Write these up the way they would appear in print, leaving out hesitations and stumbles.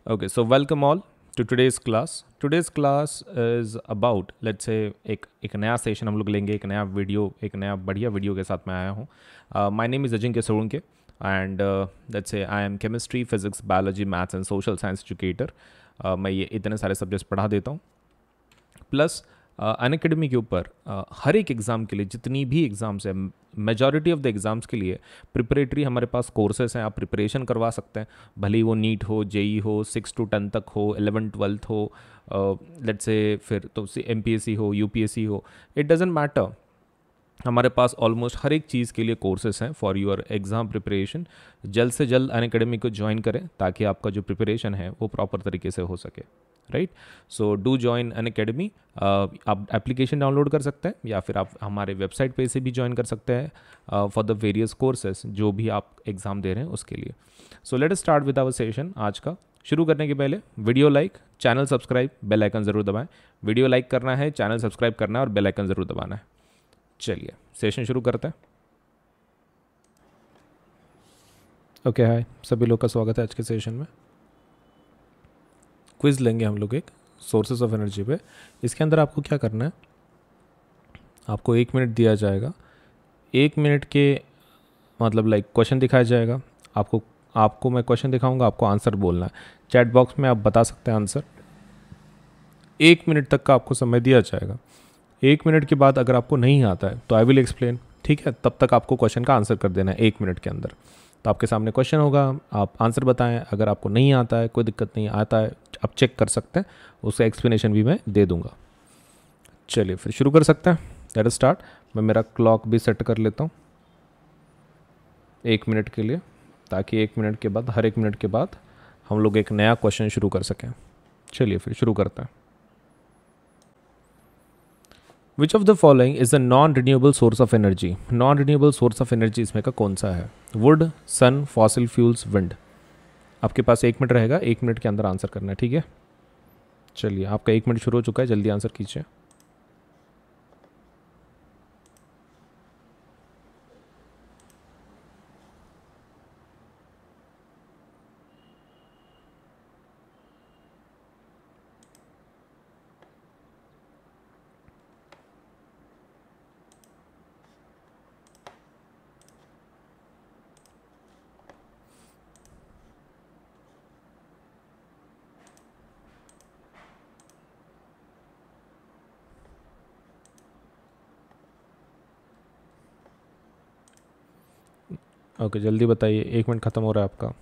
Okay, so welcome all to today's class. Today's class is about, let's say, एक नया session हम लोग लेंगे, एक नया वीडियो, एक नया बढ़िया वीडियो के साथ मैं आया हूँ. My name is Ajinkya Solanke and let's say I am chemistry, physics, biology, maths and social science educator. मैं ये इतने सारे सब्जेक्ट्स पढ़ा देता हूँ. प्लस अनअकैडमी के ऊपर हर एक एग्ज़ाम के लिए जितनी भी एग्ज़ाम्स है, मेजॉरिटी ऑफ द एग्ज़ाम्स के लिए प्रिपरेटरी हमारे पास कोर्सेस हैं. आप प्रिपरेशन करवा सकते हैं, भले ही वो नीट हो, जेई हो, 6 to 10 तक हो, 11th 12th हो, लेट्स से फिर तो MPSC हो, UPSC हो, इट डजेंट मैटर. हमारे पास ऑलमोस्ट हर एक चीज़ के लिए कोर्सेस हैं फॉर योर एग्ज़ाम प्रिपरेशन. जल्द से जल्द अनअकैडमी को ज्वाइन करें ताकि आपका जो प्रिपरेशन है वो प्रॉपर तरीके से हो सके. Right, so do join Unacademy. आप एप्लीकेशन डाउनलोड कर सकते हैं या फिर आप हमारे वेबसाइट पे से भी ज्वाइन कर सकते हैं फॉर द वेरियस कोर्सेज जो भी आप एग्ज़ाम दे रहे हैं उसके लिए. So let us start with our session. आज का शुरू करने के पहले video like, channel subscribe, bell icon ज़रूर दबाएं. वीडियो लाइक करना है, चैनल सब्सक्राइब करना है और बेल आइकन ज़रूर दबाना है. चलिए सेशन शुरू करते हैं. ओके, हाय सभी लोग का स्वागत है आज के सेशन में. क्विज लेंगे हम लोग एक सोर्सेज ऑफ एनर्जी पे. इसके अंदर आपको क्या करना है, आपको 1 मिनट दिया जाएगा. 1 मिनट के मतलब लाइक क्वेश्चन दिखाया जाएगा. आपको आपको मैं क्वेश्चन दिखाऊंगा, आपको आंसर बोलना है. चैट बॉक्स में आप बता सकते हैं आंसर. 1 मिनट तक का आपको समय दिया जाएगा. 1 मिनट के बाद अगर आपको नहीं आता है तो आई विल एक्सप्लेन. ठीक है, तब तक आपको क्वेश्चन का आंसर कर देना है 1 मिनट के अंदर. तो आपके सामने क्वेश्चन होगा, आप आंसर बताएं. अगर आपको नहीं आता है, कोई दिक्कत नहीं, आता है आप चेक कर सकते हैं, उसका एक्सप्लेनेशन भी मैं दे दूंगा. चलिए फिर शुरू कर सकते हैं. Late us start. मैं मेरा क्लॉक भी सेट कर लेता हूँ 1 मिनट के लिए, ताकि 1 मिनट के बाद, हर 1 मिनट के बाद हम लोग एक नया क्वेश्चन शुरू कर सकें. चलिए फिर शुरू करते हैं. Which of the following is a non renewable source of energy. Non renewable source of energy इसमें का कौन सा है? Wood, sun, fossil fuels, wind. आपके पास 1 मिनट रहेगा, 1 मिनट के अंदर आंसर करना है. ठीक है, चलिए आपका 1 मिनट शुरू हो चुका है, जल्दी आंसर कीजिए. ओके, जल्दी बताइए, 1 मिनट ख़त्म हो रहा है आपका.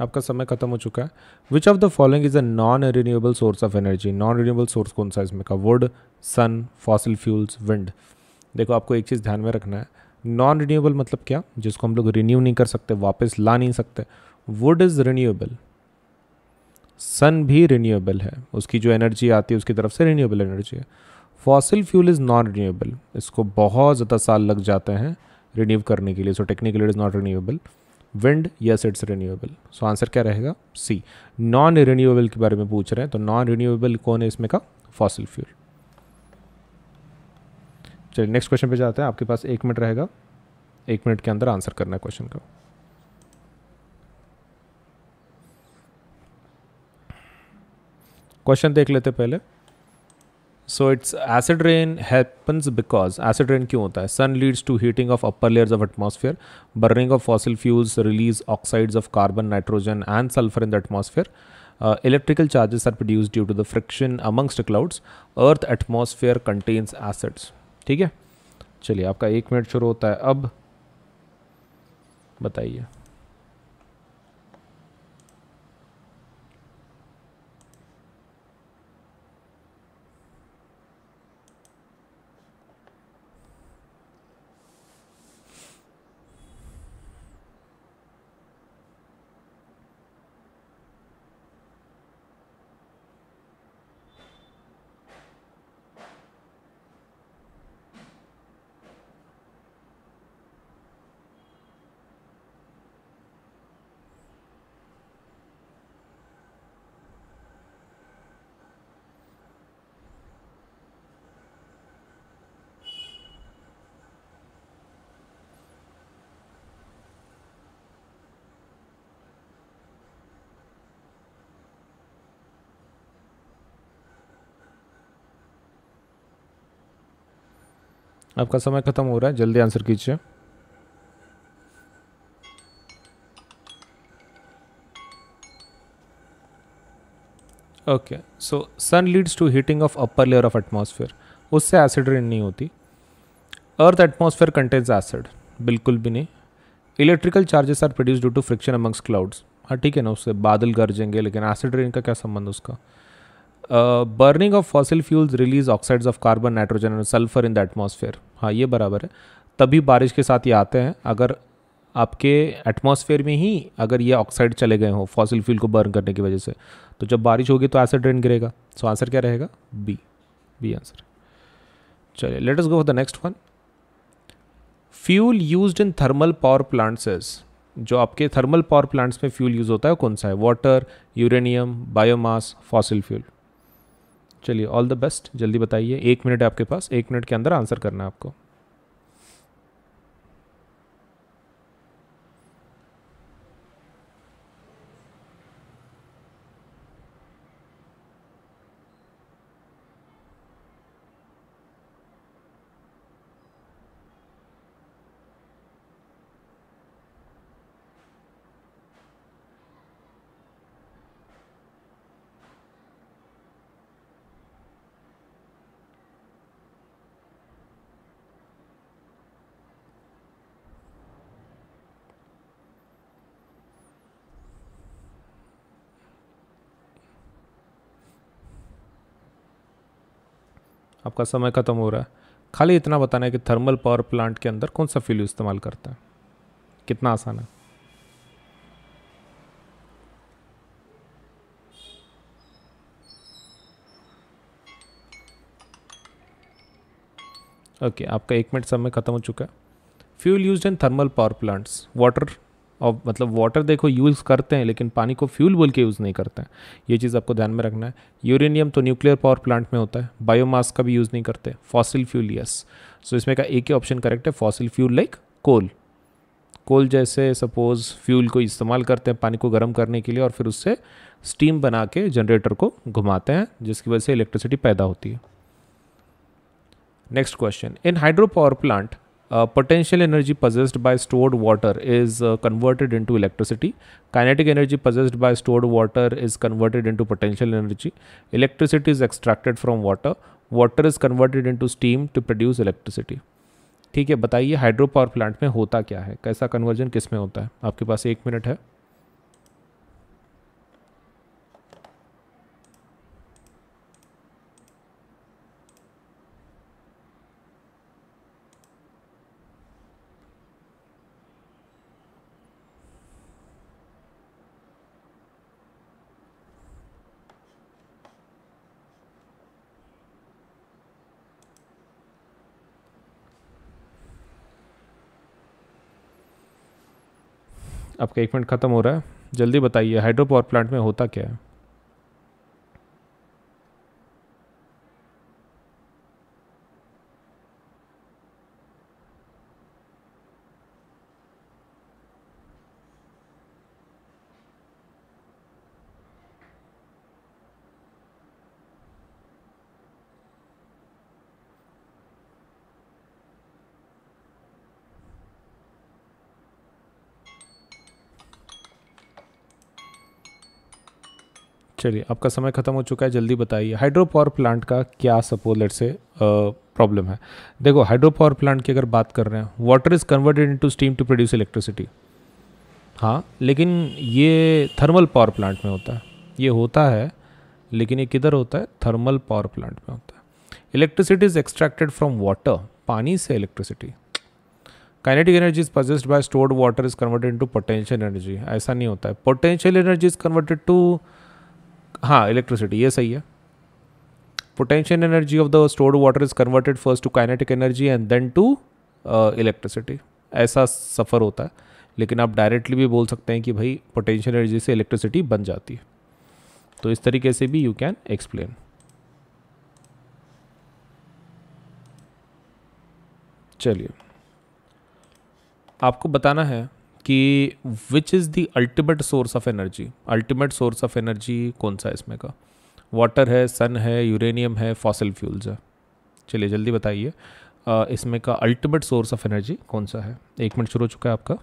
आपका समय खत्म हो चुका है. Which of the following is a non renewable source of energy. Non renewable source कौन सा है इसमें का? Wood, sun, fossil fuels, wind. देखो आपको एक चीज़ ध्यान में रखना है. नॉन रिन्यूएबल मतलब क्या? जिसको हम लोग रिन्यू नहीं कर सकते, वापस ला नहीं सकते. Would is renewable. सन भी रिन्यूएबल है, उसकी जो एनर्जी आती है उसकी तरफ से रिन्यूएबल एनर्जी है. Fossil fuel is non renewable, इसको बहुत ज़्यादा साल लग जाते हैं रिन्यू करने के लिए, so technically it is not renewable. Wind, yes it's renewable. So answer क्या रहेगा? सी. नॉन रिन्यूएबल के बारे में पूछ रहे हैं, तो नॉन रिन्यूएबल कौन है इसमें का? Fossil fuel. चलिए नेक्स्ट क्वेश्चन पे जाते हैं. आपके पास 1 मिनट रहेगा, 1 मिनट के अंदर आंसर करना है क्वेश्चन का. क्वेश्चन देख लेते पहले. So it's acid rain happens because. Acid rain क्यों होता है? Sun leads to heating of upper layers of atmosphere, burning of fossil fuels release oxides of carbon, nitrogen and sulphur in the atmosphere. Electrical charges are produced due to the friction amongst clouds. Earth atmosphere contains acids. ठीक है, चलिए आपका 1 minute शुरू होता है अब. बताइए. आपका समय ख़त्म हो रहा है, जल्दी आंसर कीजिए। Okay, so sun leads to heating of upper layer of atmosphere, उससे एसिड रेन नहीं होती। अर्थ एटमॉस्फेयर कंटेन्स एसिड, बिल्कुल भी नहीं। Electrical charges are produce due to friction amongst clouds, हाँ ठीक है ना, उससे बादल गरजेंगे, लेकिन एसिड रेन का क्या संबंध उसका। Burning of fossil fuels release oxides of carbon, nitrogen और सल्फर इन द एटमॉस्फेयर, हाँ ये बराबर है। तभी बारिश के साथ ये आते हैं, अगर आपके एटमॉस्फेयर में ही अगर ये ऑक्साइड चले गए हों फॉसिल फ्यूल को बर्न करने की वजह से, तो जब बारिश होगी तो एसिड रेन गिरेगा। सो आंसर क्या रहेगा, बी, बी आंसर। चलिए let us go for the next one. Fuel used in thermal power plants is, जो आपके थर्मल पावर प्लांट्स में फ्यूल यूज़ होता है वो कौन सा है, water, uranium, biomass, fossil fuel. चलिए ऑल द बेस्ट, जल्दी बताइए, 1 मिनट है आपके पास, 1 मिनट के अंदर आंसर करना है आपको। आपका समय खत्म हो रहा है, खाली इतना बताना है कि थर्मल पावर प्लांट के अंदर कौन सा फ्यूल इस्तेमाल करता है, कितना आसान है। ओके आपका 1 मिनट समय खत्म हो चुका है। Fuel used in thermal power plants, water, और मतलब वाटर देखो यूज़ करते हैं, लेकिन पानी को फ्यूल बोल के यूज़ नहीं करते हैं, ये चीज़ आपको ध्यान में रखना है। यूरेनियम तो न्यूक्लियर पावर प्लांट में होता है, बायोमास का भी यूज़ नहीं करते। फॉसिल फ्यूल यस, सो इसमें का एक ही ऑप्शन करेक्ट है, फॉसिल फ्यूल लाइक कोल। कोल जैसे सपोज फ्यूल को इस्तेमाल करते हैं पानी को गर्म करने के लिए, और फिर उससे स्टीम बना के जनरेटर को घुमाते हैं, जिसकी वजह से इलेक्ट्रिसिटी पैदा होती है। Next question, in hydro power plant potential energy possessed by stored water is converted into electricity. Kinetic energy possessed by stored water is converted into potential energy. Electricity is extracted from water. Water is converted into steam to produce electricity. ठीक है, बताइए hydro power plant में होता क्या है, कैसा conversion किस में होता है। आपके पास 1 मिनट है। आपका 1 मिनट खत्म हो रहा है, जल्दी बताइए हाइड्रो पावर प्लांट में होता क्या है। चलिए आपका समय खत्म हो चुका है, जल्दी बताइए हाइड्रो पावर प्लांट का क्या सपोज लेट से प्रॉब्लम है। देखो हाइड्रो पावर प्लांट की अगर बात कर रहे हैं, water is converted into steam to produce electricity, हाँ लेकिन ये थर्मल पावर प्लांट में होता है, ये होता है, लेकिन ये किधर होता है, थर्मल पावर प्लांट में होता है। Electricity is extracted from water, पानी से electricity. Kinetic energy is possessed by stored water is converted into potential energy, ऐसा नहीं होता है। Potential energy is converted to, हाँ इलेक्ट्रिसिटी, ये सही है। Potential energy of the stored water is converted first to kinetic energy and then to electricity, ऐसा सफ़र होता है। लेकिन आप डायरेक्टली भी बोल सकते हैं कि भाई पोटेंशियल एनर्जी से इलेक्ट्रिसिटी बन जाती है, तो इस तरीके से भी यू कैन एक्सप्लेन। चलिए आपको बताना है कि which is the ultimate source of energy, ultimate source of energy कौन सा है इसमें का। वाटर है, सन है, यूरेनियम है, फॉसिल फ्यूल्स है। चलिए जल्दी बताइए। इसमें का अल्टीमेट सोर्स ऑफ एनर्जी कौन सा है? 1 मिनट शुरू हो चुका है आपका।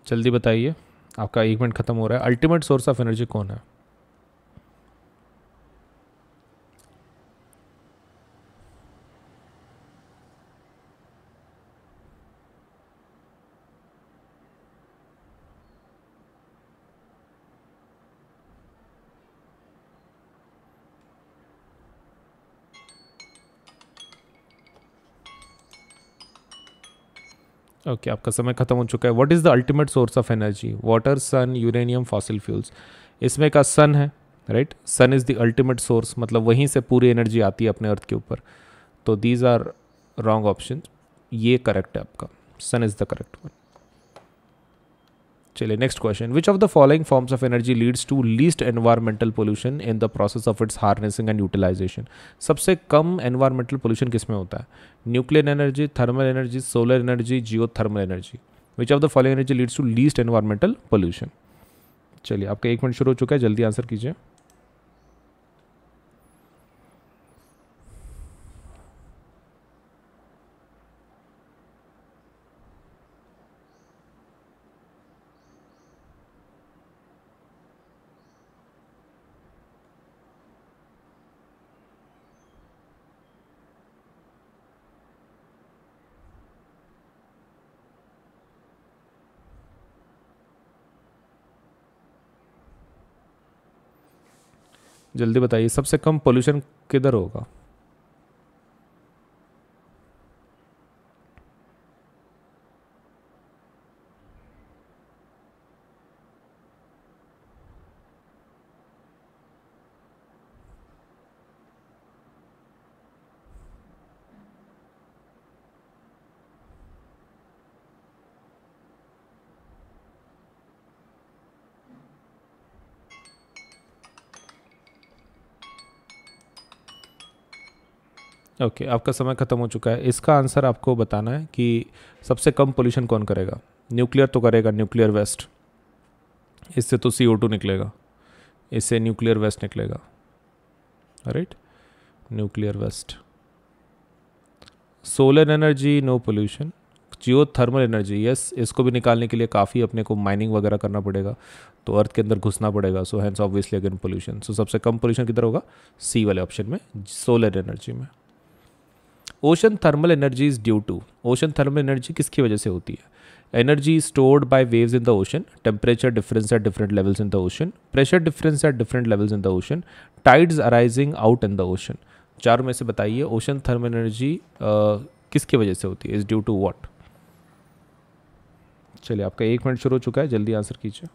जल्दी बताइए, आपका 1 मिनट ख़त्म हो रहा है। अल्टीमेट सोर्स ऑफ एनर्जी कौन है? ओके, आपका समय खत्म हो चुका है। What is the ultimate source of energy? Water, sun, uranium, fossil fuels. इसमें का सन है, right? Sun is the ultimate source, मतलब वहीं से पूरी एनर्जी आती है अपने अर्थ के ऊपर। तो दीज आर रॉन्ग ऑप्शन। ये करेक्ट है आपका, sun is the correct one. चलिए next question. Which of the following forms of energy leads to least environmental pollution in the process of its harnessing and utilisation? सबसे कम environmental pollution किस में होता है? Nuclear energy, thermal energy, solar energy, geothermal energy. Which of the following energy leads to least environmental pollution? चलिए आपका 1 minute शुरू हो चुका है, जल्दी आंसर कीजिए। जल्दी बताइए, सबसे कम पोल्यूशन किधर होगा? ओके, आपका समय खत्म हो चुका है। इसका आंसर आपको बताना है कि सबसे कम पोल्यूशन कौन करेगा। न्यूक्लियर तो करेगा, न्यूक्लियर वेस्ट। इससे तो CO2 निकलेगा, इससे न्यूक्लियर वेस्ट निकलेगा, right? Nuclear waste. Solar energy no pollution. Geothermal energy, yes, इसको भी निकालने के लिए काफ़ी अपने को माइनिंग वगैरह करना पड़ेगा, तो अर्थ के अंदर घुसना पड़ेगा। So hence obviously again pollution. So सबसे कम पोल्यूशन किधर होगा? सी वाले ऑप्शन में, सोलर एनर्जी में। Ocean thermal energy is due to. Ocean thermal energy किसकी वजह से होती है? Energy stored by waves in the ocean, temperature difference at different levels in the ocean, pressure difference at different levels in the ocean, tides arising out in the ocean. चारों में से बताइए ocean thermal energy किसकी वजह से होती है? Is due to what? चलिए आपका 1 मिनट शुरू हो चुका है, जल्दी आंसर कीजिए।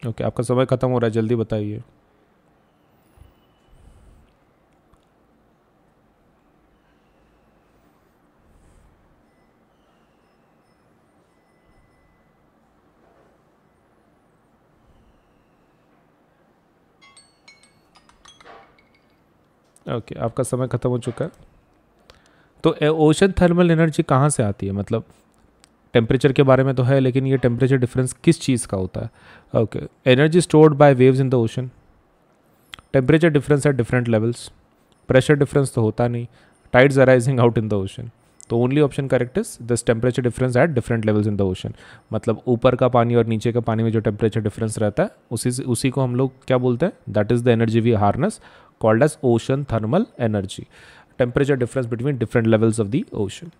ओके, आपका समय खत्म हो रहा है, जल्दी बताइए। ओके, आपका समय खत्म हो चुका है। तो ओशन थर्मल एनर्जी कहाँ से आती है? मतलब टेम्परेचर के बारे में तो है, लेकिन ये टेम्परेचर डिफरेंस किस चीज़ का होता है? Okay, energy stored by waves in the ocean, temperature difference at different levels, pressure difference तो होता नहीं, tides arising out in the ocean, तो only option correct is this temperature difference at different levels in the ocean. मतलब ऊपर का पानी और नीचे का पानी में जो टेम्परेचर डिफरेंस रहता है उसी को हम लोग क्या बोलते हैं, that is the energy we harness called as ocean thermal energy, temperature difference between different levels of the ocean.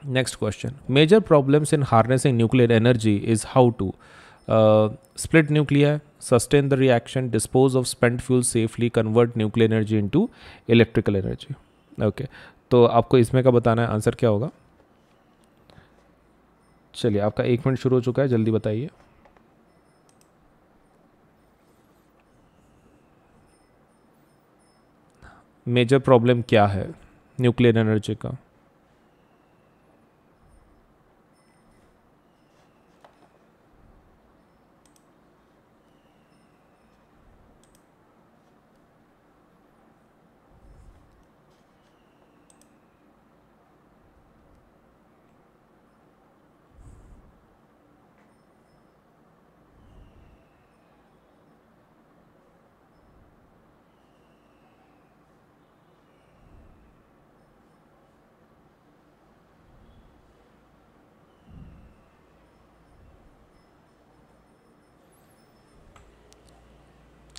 Next question. Major problems in harnessing nuclear energy is how to split nuclei, sustain the reaction, dispose of spent fuel safely, convert nuclear energy into electrical energy. Okay. तो आपको इसमें का बताना है, answer क्या होगा? चलिए, आपका 1 मिनट शुरू हो चुका है, जल्दी बताइए। मेजर प्रॉब्लम क्या है न्यूक्लियर एनर्जी का?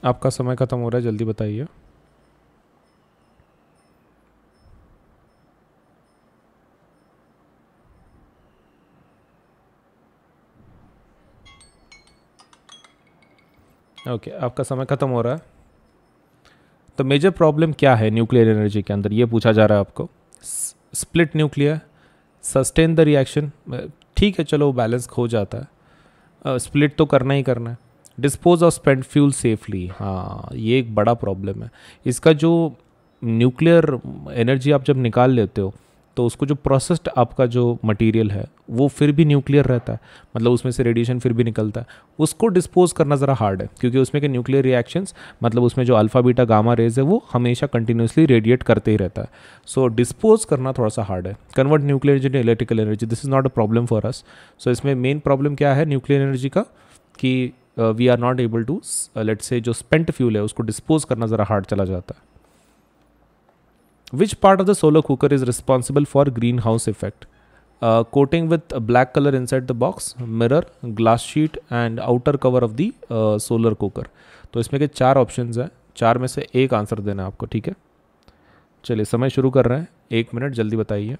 आपका समय खत्म हो रहा है, जल्दी बताइए। ओके, आपका समय खत्म हो रहा है। तो मेजर प्रॉब्लम क्या है न्यूक्लियर एनर्जी के अंदर, ये पूछा जा रहा है आपको। Split nuclear, sustain the reaction, ठीक है चलो बैलेंस खो जाता है, स्प्लिट तो करना ही करना है। Dispose of spent fuel safely, हाँ ये एक बड़ा प्रॉब्लम है। इसका जो न्यूक्लियर एनर्जी आप जब निकाल लेते हो तो उसको जो प्रोसेस्ड आपका जो मटेरियल है वो फिर भी न्यूक्लियर रहता है, मतलब उसमें से रेडिएशन फिर भी निकलता है। उसको डिस्पोज करना ज़रा हार्ड है क्योंकि उसमें के न्यूक्लियर रिएक्शंस, मतलब उसमें जो अल्फा बीटा गामा रेज है वो हमेशा कंटिन्यूसली रेडिएट करते ही रहता है। सो डिस्पोज करना थोड़ा सा हार्ड है। Convert nuclear energy to electrical energy, this is not a problem for us. So इसमें मेन प्रॉब्लम क्या है न्यूक्लियर एनर्जी का कि we are not able to, let's say जो स्पेंट फ्यूल है उसको डिस्पोज करना ज़रा हार्ड चला जाता है। Which part of the solar cooker is responsible for greenhouse effect? Coating with a black color inside the box, mirror, glass sheet and outer cover of the solar cooker. तो इसमें के 4 options हैं, 4 में से एक आंसर देना है आपको, ठीक है? चलिए समय शुरू कर रहे हैं, 1 मिनट, जल्दी बताइए।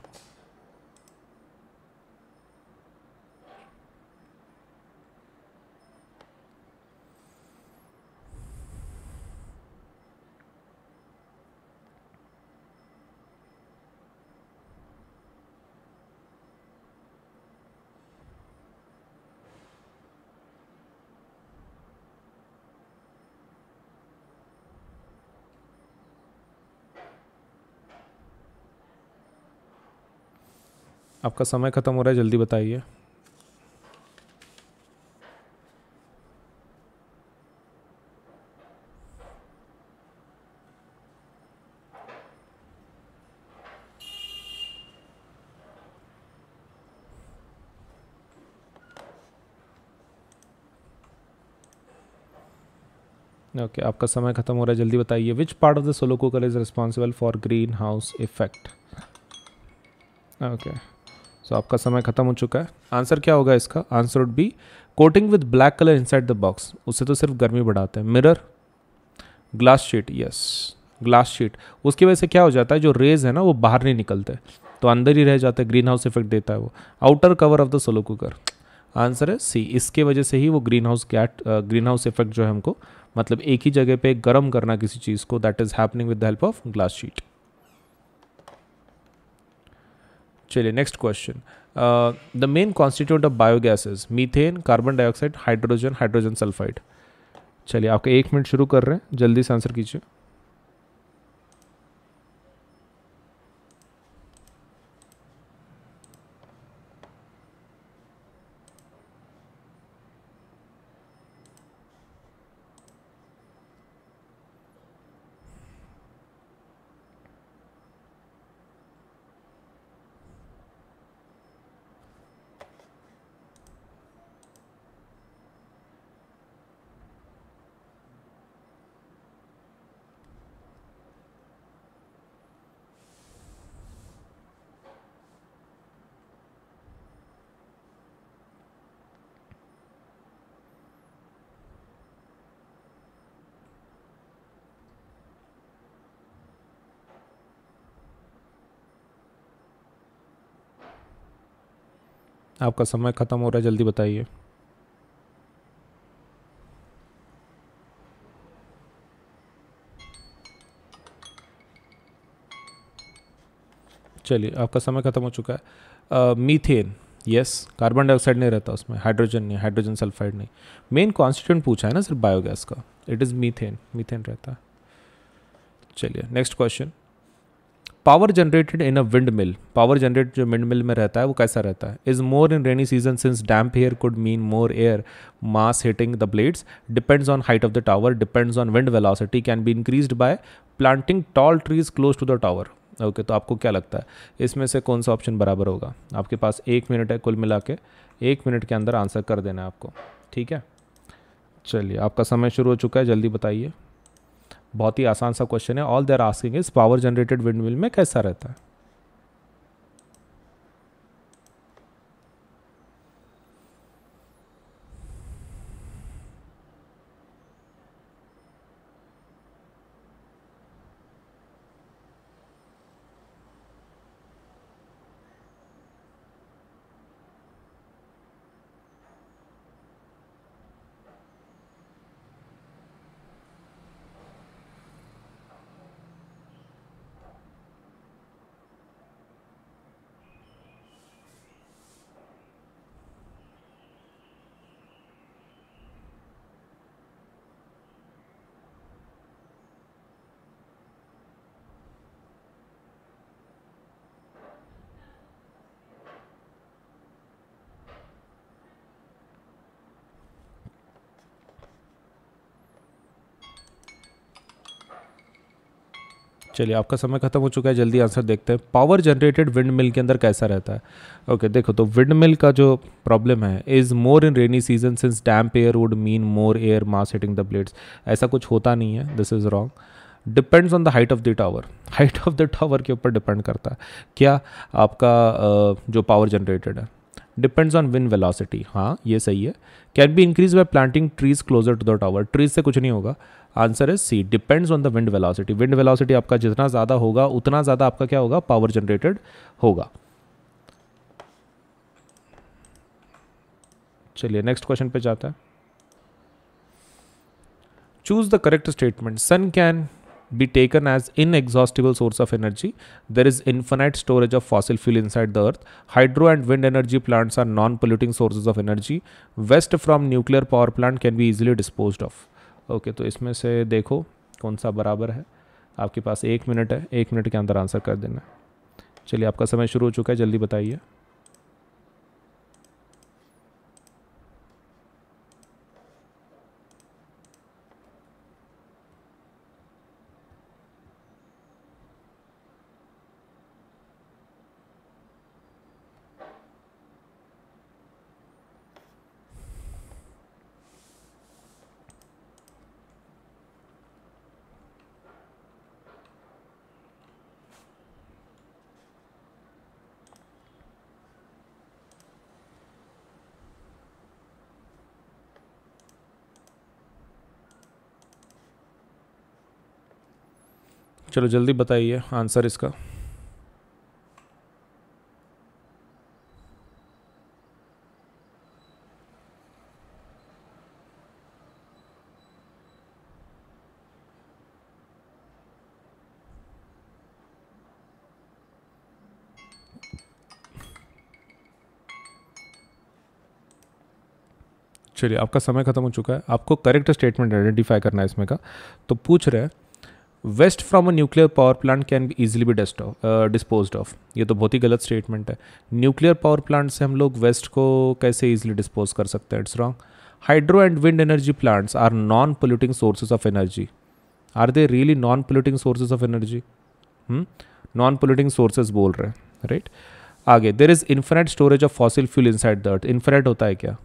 आपका समय खत्म हो रहा है, जल्दी बताइए। ओके, आपका समय खत्म हो रहा है, जल्दी बताइए। Which part of the solar cooker is responsible for greenhouse effect? Okay, so आपका समय खत्म हो चुका है। आंसर क्या होगा इसका? Answer would be coating with black colour inside the box, उससे तो सिर्फ गर्मी बढ़ाते हैं। Mirror, glass sheet, yes glass sheet, उसकी वजह से क्या हो जाता है, जो रेज है ना वो बाहर नहीं निकलते तो अंदर ही रह जाते हैं, ग्रीन हाउस इफेक्ट देता है वो। Outer cover of the solo cooker, answer है सी, इसके वजह से ही वो ग्रीन हाउस इफेक्ट जो है हमको, मतलब एक ही जगह पे गर्म करना किसी चीज़ को, that is happening with the help of glass sheet. चलिए next question. The main constituent of biogases, methane, carbon dioxide, hydrogen, hydrogen sulphide. चलिए आपका 1 मिनट शुरू कर रहे हैं, जल्दी से आंसर कीजिए। आपका समय ख़त्म हो रहा है, जल्दी बताइए। चलिए, आपका समय ख़त्म हो चुका है। मीथेन, यस, कार्बन डाइऑक्साइड नहीं रहता उसमें, हाइड्रोजन नहीं, हाइड्रोजन सल्फाइड नहीं। मेन कॉन्स्टिट्यूंट पूछा है ना सिर्फ बायोगैस का, इट इज़ मीथेन, मीथेन रहता है। चलिए next question. Power generated in a windmill, power generate जो विंड मिल में रहता है वो कैसा रहता है? Is more in rainy season since damp air could mean more air mass hitting the blades, depends on height of the tower, depends on wind velocity, can be increased by planting tall trees close to the tower. Okay, तो आपको क्या लगता है इसमें से कौन सा option बराबर होगा? आपके पास 1 मिनट है कुल मिला के, 1 मिनट के अंदर आंसर कर देना है आपको, ठीक है? चलिए, आपका समय शुरू हो चुका है, जल्दी बताइए। बहुत ही आसान सा क्वेश्चन है। All they are asking is power generated windmill में कैसा रहता है? चलिए, आपका समय खत्म हो चुका है, जल्दी आंसर देखते हैं। पावर जनरेटेड विंड मिल के अंदर कैसा रहता है? ओके, देखो तो विंड मिल का जो प्रॉब्लम है, is more in rainy season since damp air would mean more air mass hitting the blades. ऐसा कुछ होता नहीं है, this is wrong. Depends on the height of the tower, height of the tower के ऊपर depend करता है क्या आपका जो पावर जनरेटेड है। डिपेंड्स ऑन विंड वेलोसिटी, हाँ ये सही है। Can be increase by planting trees closer to the tower, trees से कुछ नहीं होगा। Answer is C, depends on the wind velocity. Wind velocity आपका जितना ज़्यादा होगा उतना ज़्यादा आपका क्या होगा, पावर जनरेटेड होगा। चलिए नेक्स्ट क्वेश्चन पे जाता है। Choose the correct statement. Sun can be taken as inexhaustible source of energy. There is infinite storage of fossil fuel inside the earth. Hydro and wind energy plants are non-polluting sources of energy. Waste from nuclear power plant can be easily disposed of. Okay, तो इसमें से देखो कौन सा बराबर है। आपके पास 1 मिनट है, 1 मिनट के अंदर आंसर कर देना। चलिए, आपका समय शुरू हो चुका है, जल्दी बताइए। चलो जल्दी बताइए आंसर इसका। चलिए, आपका समय खत्म हो चुका है। आपको करेक्ट स्टेटमेंट आइडेंटिफाई करना है इसमें का। तो पूछ रहे हैं waste from a nuclear power plant can be easily be disposed of. ये तो बहुत ही गलत स्टेटमेंट है। न्यूक्लियर पावर प्लांट से हम लोग वेस्ट को कैसे इजीली डिस्पोज कर सकते हैं? It's wrong. Hydro and wind energy plants are non polluting sources of energy. Are they really non polluting sources of energy? Non polluting sources बोल रहे हैं, राइट? आगे, there is infinite storage of fossil fuel inside the earth. Infinite होता है क्या?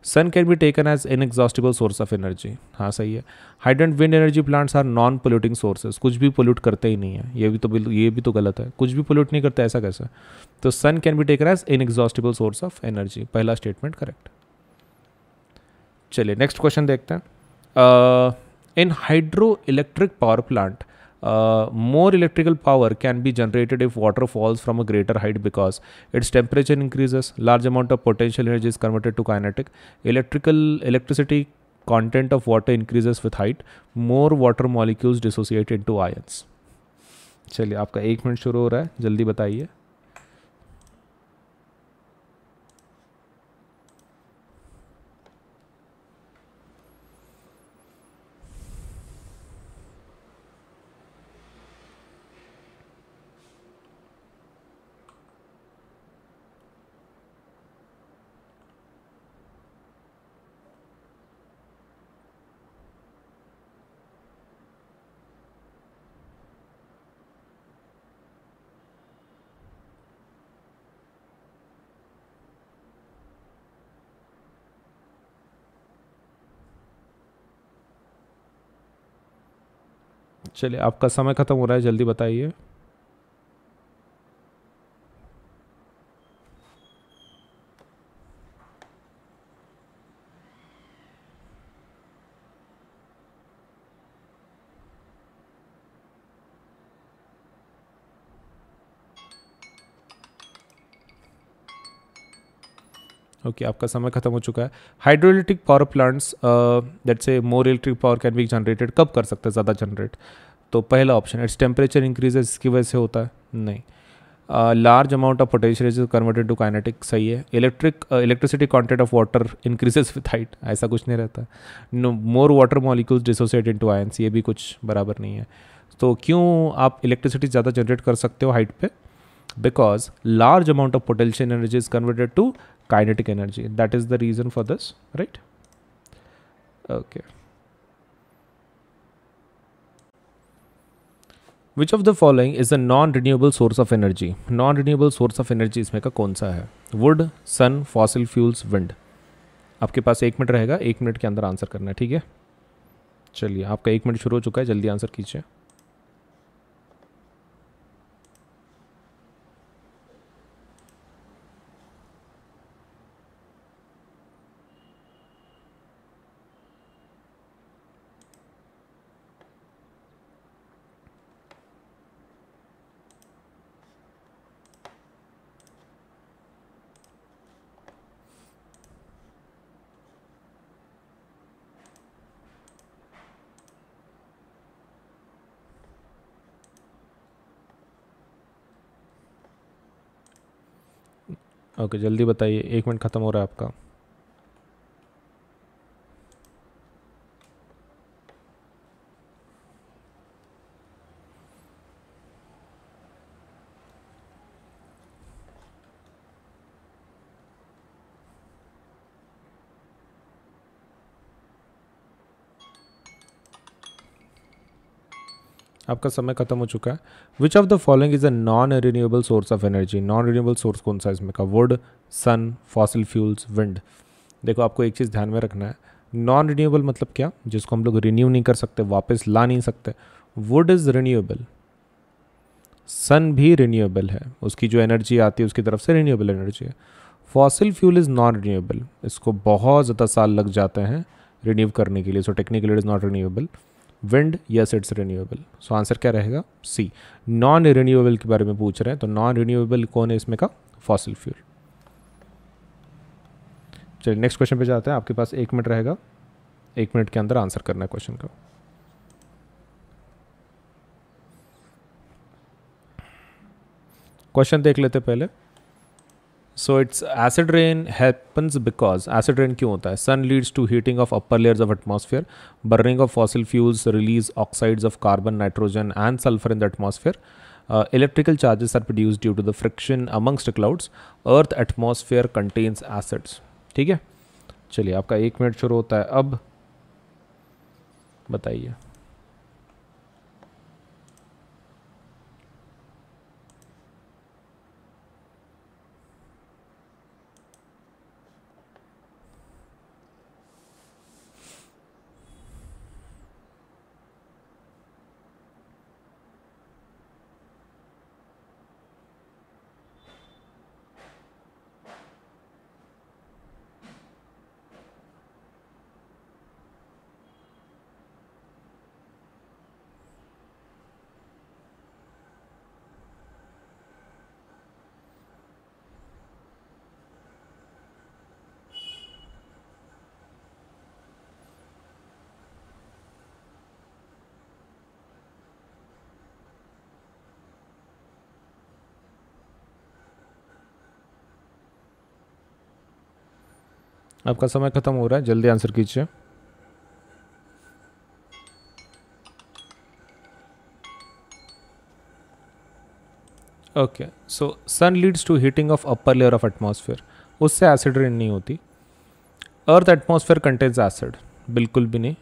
Sun can be taken as inexhaustible source of energy, हाँ सही है। Hydro and wind energy plants are non polluting sources, कुछ भी पोल्यूट करते ही नहीं है। ये भी तो गलत है, कुछ भी पोल्यूट नहीं करते, ऐसा कैसे? तो sun can be taken as inexhaustible source of energy, पहला स्टेटमेंट करेक्ट। चलिए नेक्स्ट क्वेश्चन देखते हैं। In hydroelectric power plant more electrical power can be generated if water falls from a greater height because its temperature increases, large amount of potential energy is converted to kinetic. Electricity content of water increases with height, more water molecules dissociate into ions. चलिए आपका 1 minute शुरू हो रहा है, जल्दी बताइए. चलिए आपका समय ख़त्म हो रहा है, जल्दी बताइए. ओके आपका समय खत्म हो चुका है. हाइड्रोइलेक्ट्रिक पावर प्लांट्स दैट से more electric power can be generated, कब कर सकते हैं ज़्यादा जनरेट? तो पहला ऑप्शन इट्स टेम्परेचर इंक्रीजेस, इसकी वजह से होता है. नहीं. Large amount of potential is converted to kinetic, सही है. Electricity content of water increases with height, ऐसा कुछ नहीं रहता. No, more water molecules dissociate into ions, ये भी कुछ बराबर नहीं है. तो क्यों आप इलेक्ट्रिसिटी ज़्यादा जनरेट कर सकते हो हाइट पे? Because large amount of potential energy is converted to kinetic energy. That is the reason for this, right? Okay. Which of the following is a non-renewable source of energy? Non-renewable source of energy इसमें का कौन सा है? Wood, sun, fossil fuels, wind. आपके पास 1 minute रहेगा, 1 minute के अंदर आंसर करना है, ठीक है? चलिए आपका 1 मिनट शुरू हो चुका है, जल्दी आंसर कीजिए. ओके जल्दी बताइए, 1 मिनट ख़त्म हो रहा है आपका. आपका समय खत्म हो चुका है. Which of the following is a non renewable source of energy? Non renewable source कौन सा है इसमें का? Wood, sun, fossil fuels, wind. देखो आपको एक चीज़ ध्यान में रखना है. नॉन रिन्यूएबल मतलब क्या? जिसको हम लोग रिन्यू नहीं कर सकते, वापस ला नहीं सकते. वुड इज़ रिन्यूएबल, सन भी रिन्यूएबल है, उसकी जो एनर्जी आती है उसकी तरफ से रिन्यूएबल एनर्जी है. Fossil fuel is non renewable, इसको बहुत ज़्यादा साल लग जाते हैं रिन्यू करने के लिए, so technically it is not renewable. Wind, yes it's renewable. So answer क्या रहेगा? सी. नॉन रिन्यूएबल के बारे में पूछ रहे हैं, तो नॉन रिन्यूएबल कौन है इसमें का? Fossil fuel. चलिए नेक्स्ट क्वेश्चन पे जाते हैं. आपके पास 1 मिनट रहेगा, 1 मिनट के अंदर आंसर करना है क्वेश्चन का. क्वेश्चन देख लेते पहले. So it's acid rain happens because, acid rain क्यों होता है? Sun leads to heating of upper layers of atmosphere, burning of fossil fuels release oxides of carbon, nitrogen and sulphur in the atmosphere. Electrical charges are produced due to the friction amongst clouds. Earth atmosphere contains acids. ठीक है, चलिए आपका 1 minute शुरू होता है अब. बताइए. आपका समय ख़त्म हो रहा है, जल्दी आंसर कीजिए। Okay, so sun leads to heating of upper layer of atmosphere, उससे एसिड रेन नहीं होती। अर्थ एटमॉस्फेयर कंटेन्स एसिड, बिल्कुल भी नहीं।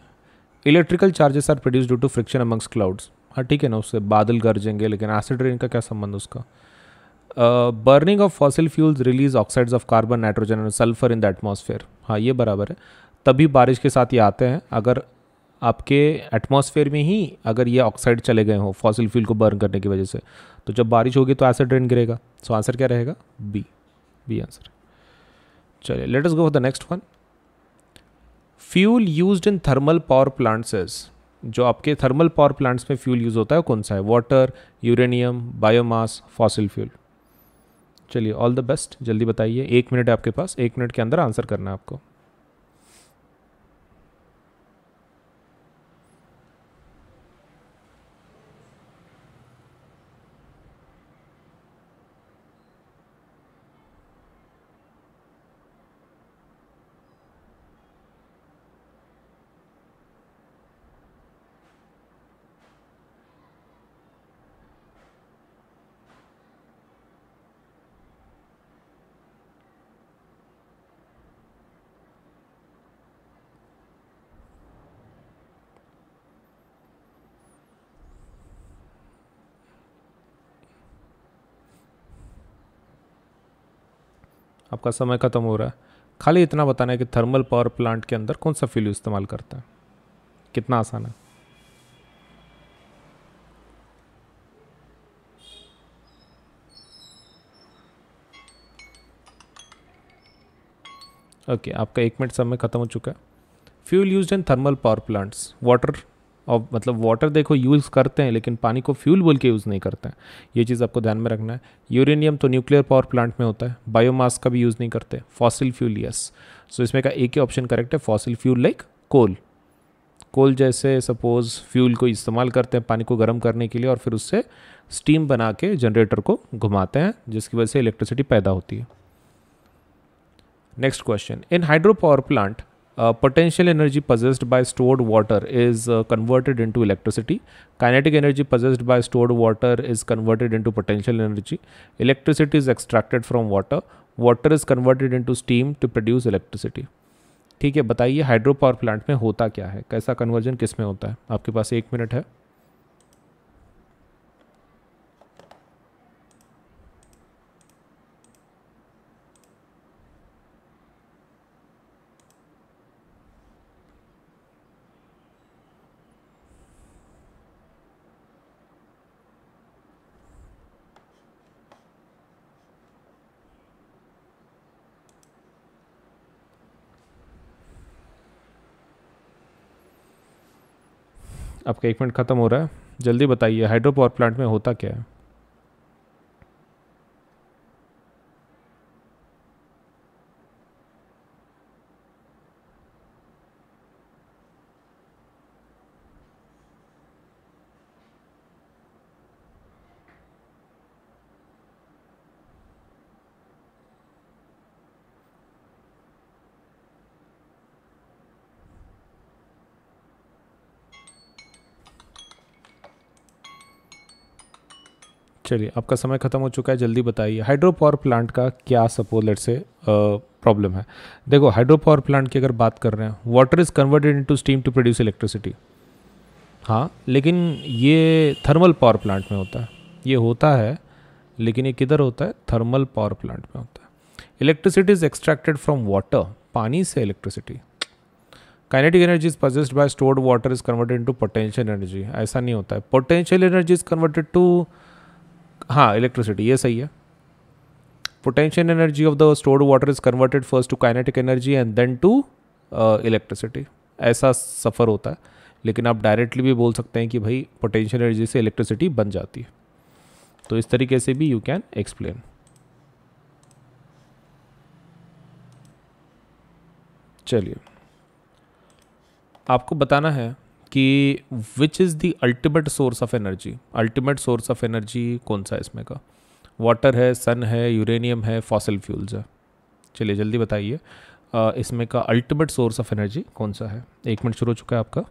Electrical charges are produce due to friction amongst clouds, हाँ ठीक है ना, उससे बादल गरजेंगे, लेकिन एसिड रेन का क्या संबंध उसका। Burning of fossil fuels release oxides of carbon, nitrogen and sulphur in the atmosphere, हाँ ये बराबर है। तभी बारिश के साथ ये आते हैं, अगर आपके एटमॉस्फेयर में ही अगर ये ऑक्साइड चले गए हों फॉसिल फ्यूल को बर्न करने की वजह से, तो जब बारिश होगी तो एसिड रेन गिरेगा। सो आंसर क्या रहेगा, बी, बी आंसर। चलिए let us go for the next one. Fuel used in thermal power plants is, जो आपके थर्मल पावर प्लांट्स में फ्यूल यूज होता है कौन सा है, water, uranium, biomass, fossil fuel. चलिए ऑल द बेस्ट, जल्दी बताइए, 1 मिनट है आपके पास, 1 मिनट के अंदर आंसर करना है आपको। आपका समय खत्म हो रहा है, खाली इतना बताना है कि थर्मल पावर प्लांट के अंदर कौन सा फ्यूल इस्तेमाल करता है, कितना आसान है। ओके आपका 1 मिनट समय खत्म हो चुका है। Fuel used in thermal power plants, water, और मतलब वाटर देखो यूज़ करते हैं, लेकिन पानी को फ्यूल बोल के यूज़ नहीं करते हैं, ये चीज़ आपको ध्यान में रखना है। यूरेनियम तो न्यूक्लियर पावर प्लांट में होता है, बायोमास का भी यूज़ नहीं करते। फॉसिल फ्यूल यस, सो इसमें का एक ही ऑप्शन करेक्ट है, फॉसिल फ्यूल लाइक कोल। कोल जैसे सपोज फ्यूल को इस्तेमाल करते हैं पानी को गर्म करने के लिए, और फिर उससे स्टीम बना के जनरेटर को घुमाते हैं, जिसकी वजह से इलेक्ट्रिसिटी पैदा होती है। Next question, in hydro power plant potential energy possessed by stored water is converted into electricity. Kinetic energy possessed by stored water is converted into potential energy. Electricity is extracted from water. Water is converted into steam to produce electricity. ठीक है, बताइए hydro power plant में होता क्या है, कैसा conversion किस में होता है। आपके पास 1 मिनट है। आपका 1 मिनट ख़त्म हो रहा है, जल्दी बताइए हाइड्रो पावर प्लांट में होता क्या है। चलिए आपका समय ख़त्म हो चुका है, जल्दी बताइए हाइड्रो पावर प्लांट का क्या सपोज लेट से प्रॉब्लम है। देखो हाइड्रो पावर प्लांट की अगर बात कर रहे हैं, water is converted into steam to produce electricity, हाँ लेकिन ये थर्मल पावर प्लांट में होता है, ये होता है लेकिन ये किधर होता है, थर्मल पावर प्लांट में होता है। Electricity is extracted from water, पानी से electricity. Kinetic energy is possessed by stored water is converted into potential energy, ऐसा नहीं होता है। Potential energy is converted to, हाँ इलेक्ट्रिसिटी, ये सही है। Potential energy of the stored water is converted first to kinetic energy and then to electricity, ऐसा सफ़र होता है। लेकिन आप डायरेक्टली भी बोल सकते हैं कि भाई पोटेंशियल एनर्जी से इलेक्ट्रिसिटी बन जाती है, तो इस तरीके से भी यू कैन एक्सप्लेन। चलिए आपको बताना है कि which is the ultimate source of energy, ultimate source of energy कौन सा है इसमें का। वाटर है, सन है, यूरेनियम है, फॉसिल फ्यूल्स है। चलिए जल्दी बताइए। इसमें का अल्टीमेट सोर्स ऑफ एनर्जी कौन सा है? 1 मिनट शुरू हो चुका है आपका।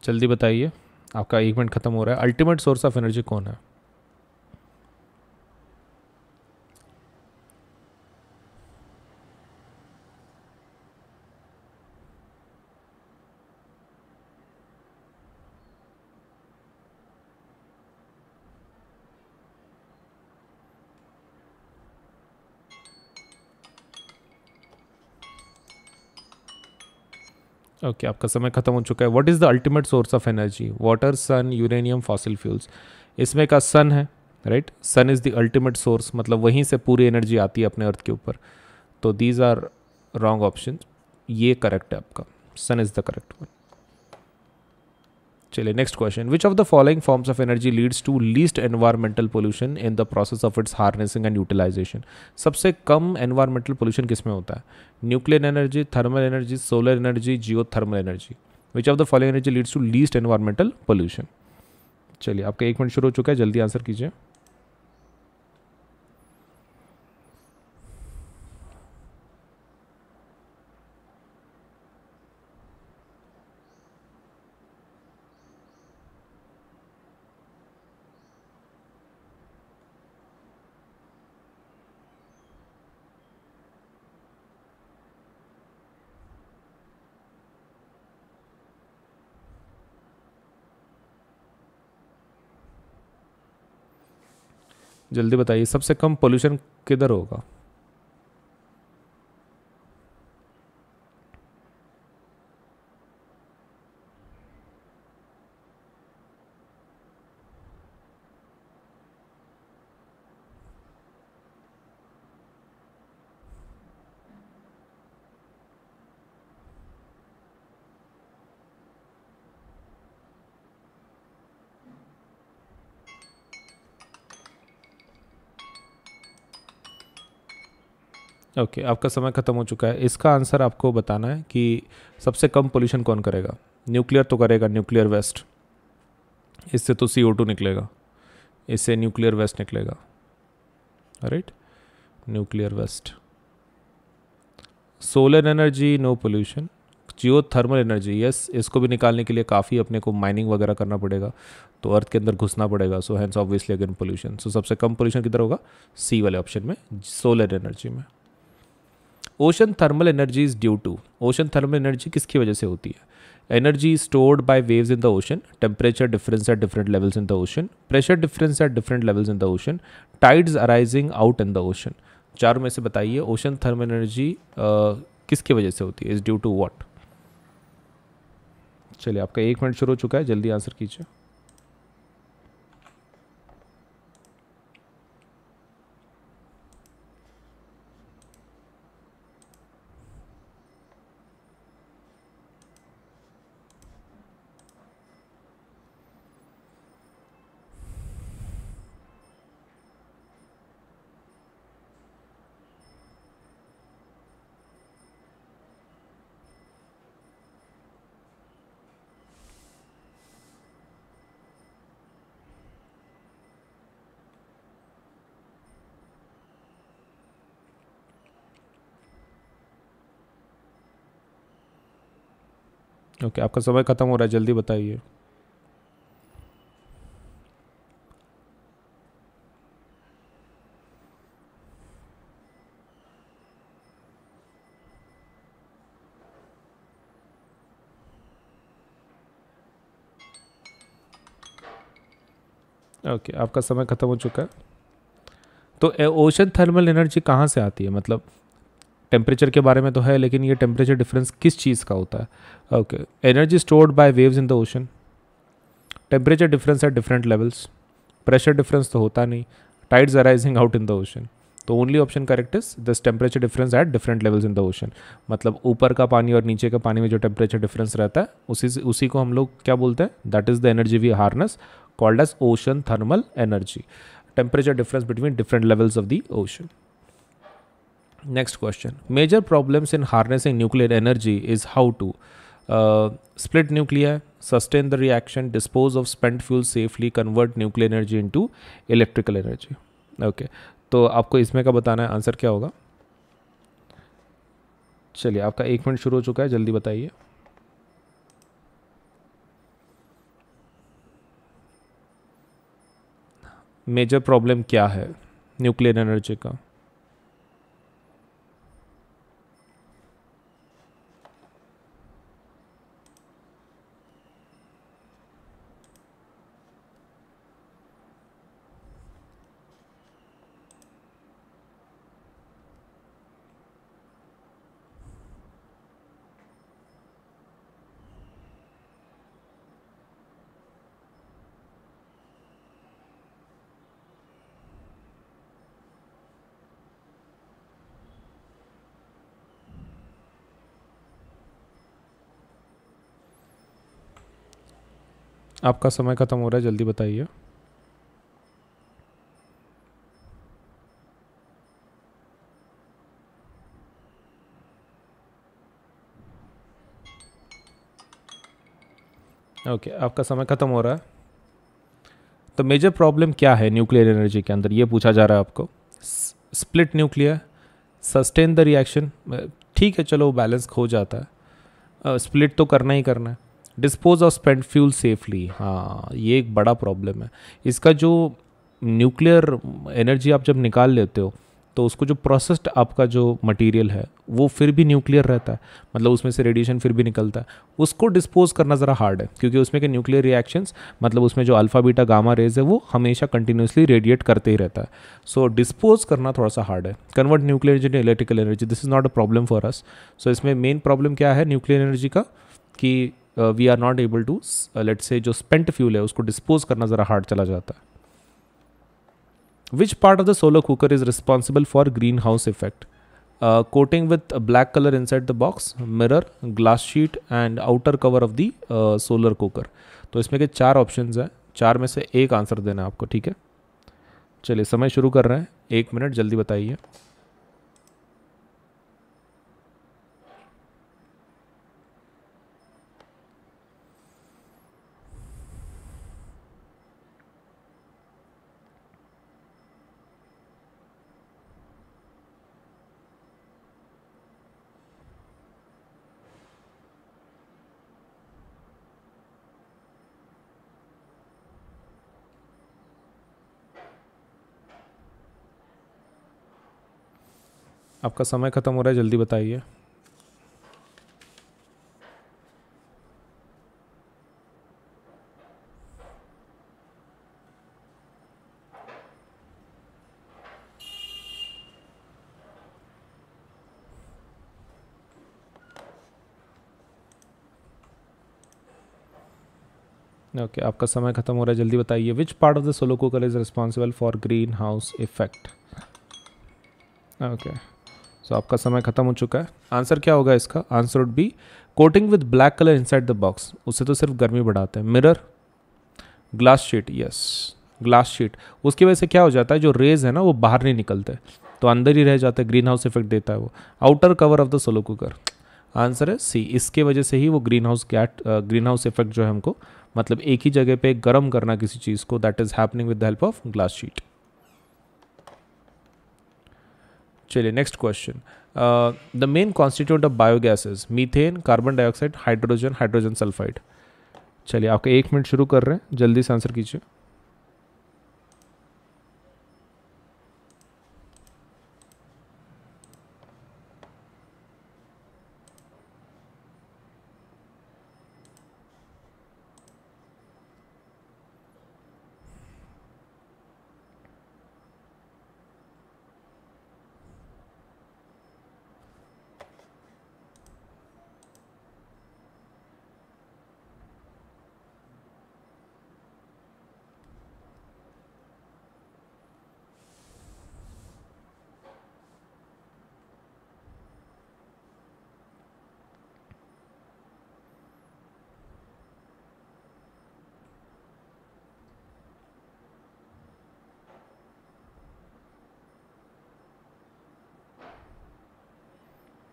जल्दी बताइए, आपका 1 मिनट ख़त्म हो रहा है। अल्टीमेट सोर्स ऑफ एनर्जी कौन है? ओके, आपका समय खत्म हो चुका है। What is the ultimate source of energy? Water, sun, uranium, fossil fuels. इसमें का सन है, right? Sun is the ultimate source, मतलब वहीं से पूरी एनर्जी आती है अपने अर्थ के ऊपर। तो दीज आर रॉन्ग ऑप्शन, ये करेक्ट है आपका, sun is the correct one. चलिए next question, which of the following forms of energy leads to least environmental pollution in the process of its harnessing and utilisation? सबसे कम environmental pollution किस में होता है? Nuclear energy, thermal energy, solar energy, geothermal energy. Which of the following energy leads to least environmental pollution? चलिए आपका 1 minute शुरू हो चुका है, जल्दी आंसर कीजिए। जल्दी बताइए, सबसे कम पोल्यूशन किधर होगा? ओके, आपका समय ख़त्म हो चुका है। इसका आंसर आपको बताना है कि सबसे कम पोल्यूशन कौन करेगा। न्यूक्लियर तो करेगा, न्यूक्लियर वेस्ट, इससे तो CO2 निकलेगा, इससे न्यूक्लियर वेस्ट निकलेगा, right? Nuclear waste. Solar energy no pollution. Geothermal energy, yes, इसको भी निकालने के लिए काफ़ी अपने को माइनिंग वगैरह करना पड़ेगा, तो अर्थ के अंदर घुसना पड़ेगा। So hence obviously again pollution. So सबसे कम पोल्यूशन किधर होगा? सी वाले ऑप्शन में, सोलर एनर्जी में। Ocean thermal energy is due to, ocean thermal energy किसकी वजह से होती है? Energy stored by waves in the ocean, temperature difference at different levels in the ocean, pressure difference at different levels in the ocean, tides arising out in the ocean. चारों में से बताइए ocean thermal energy किसकी वजह से होती है? Is due to what? चलिए आपका 1 मिनट शुरू हो चुका है, जल्दी आंसर कीजिए। ओके, आपका समय खत्म हो रहा है, जल्दी बताइए। ओके, आपका समय खत्म हो चुका है। तो ओशन थर्मल एनर्जी कहाँ से आती है? मतलब टेम्परेचर के बारे में तो है, लेकिन ये टेम्परेचर डिफरेंस किस चीज़ का होता है? Okay, energy stored by waves in the ocean, temperature difference at different levels, pressure difference तो होता नहीं, tides arising out in the ocean, तो only option correct is this temperature difference at different levels in the ocean. मतलब ऊपर का पानी और नीचे का पानी में जो टेम्परेचर डिफरेंस रहता है उसी को हम लोग क्या बोलते हैं, that is the energy we harness called as ocean thermal energy, temperature difference between different levels of the ocean. Next question. Major problems in harnessing nuclear energy is how to split nuclei, sustain the reaction, dispose of spent fuel safely, convert nuclear energy into electrical energy. Okay. तो आपको इसमें का बताना है, answer क्या होगा? चलिए, आपका 1 मिनट शुरू हो चुका है, जल्दी बताइए। मेजर प्रॉब्लम क्या है न्यूक्लियर एनर्जी का? आपका समय खत्म हो रहा है, जल्दी बताइए। ओके, आपका समय खत्म हो रहा है। तो मेजर प्रॉब्लम क्या है न्यूक्लियर एनर्जी के अंदर, ये पूछा जा रहा है आपको। Split nuclear, sustain the reaction, ठीक है चलो बैलेंस खो जाता है, स्प्लिट तो करना ही करना है। Dispose of spent fuel safely, हाँ ये एक बड़ा प्रॉब्लम है इसका। जो न्यूक्लियर एनर्जी आप जब निकाल लेते हो तो उसको जो प्रोसेस्ड आपका जो मटेरियल है वो फिर भी न्यूक्लियर रहता है, मतलब उसमें से रेडिएशन फिर भी निकलता है। उसको डिस्पोज करना ज़रा हार्ड है क्योंकि उसमें के न्यूक्लियर रिएक्शंस, मतलब उसमें जो अल्फा बीटा गामा रेज है वो हमेशा कंटिन्यूसली रेडिएट करते ही रहता है। सो डिस्पोज करना थोड़ा सा हार्ड है। Convert nuclear energy to electrical energy, this is not a problem for us. So इसमें मेन प्रॉब्लम क्या है न्यूक्लियर एनर्जी का कि we are not able to, let's say जो स्पेंट फ्यूल है उसको डिस्पोज करना ज़रा हार्ड चला जाता है। Which part of the solar cooker is responsible for greenhouse effect? Coating with a black color inside the box, mirror, glass sheet and outer cover of the solar cooker. तो इसमें के 4 options हैं, 4 में से एक आंसर देना है आपको, ठीक है? चलिए समय शुरू कर रहे हैं, 1 मिनट, जल्दी बताइए। आपका समय खत्म हो रहा है, जल्दी बताइए। ओके, आपका समय खत्म हो रहा है, जल्दी बताइए। Which part of the solar cooker is responsible for greenhouse effect? Okay, so आपका समय खत्म हो चुका है। आंसर क्या होगा इसका? Answer would be coating with black colour inside the box, उससे तो सिर्फ गर्मी बढ़ाते हैं। Mirror, glass sheet, yes glass sheet, उसकी वजह से क्या हो जाता है, जो रेज है ना वो बाहर नहीं निकलते तो अंदर ही रह जाते हैं, ग्रीन हाउस इफेक्ट देता है वो। Outer cover of the solo cooker, answer है सी, इसके वजह से ही वो ग्रीन हाउस इफेक्ट जो है हमको, मतलब एक ही जगह पे गर्म करना किसी चीज़ को, that is happening with the help of glass sheet. चलिए next question. The main constitute of biogases, methane, carbon dioxide, hydrogen, hydrogen sulphide. चलिए आपका 1 मिनट शुरू कर रहे हैं, जल्दी से आंसर कीजिए।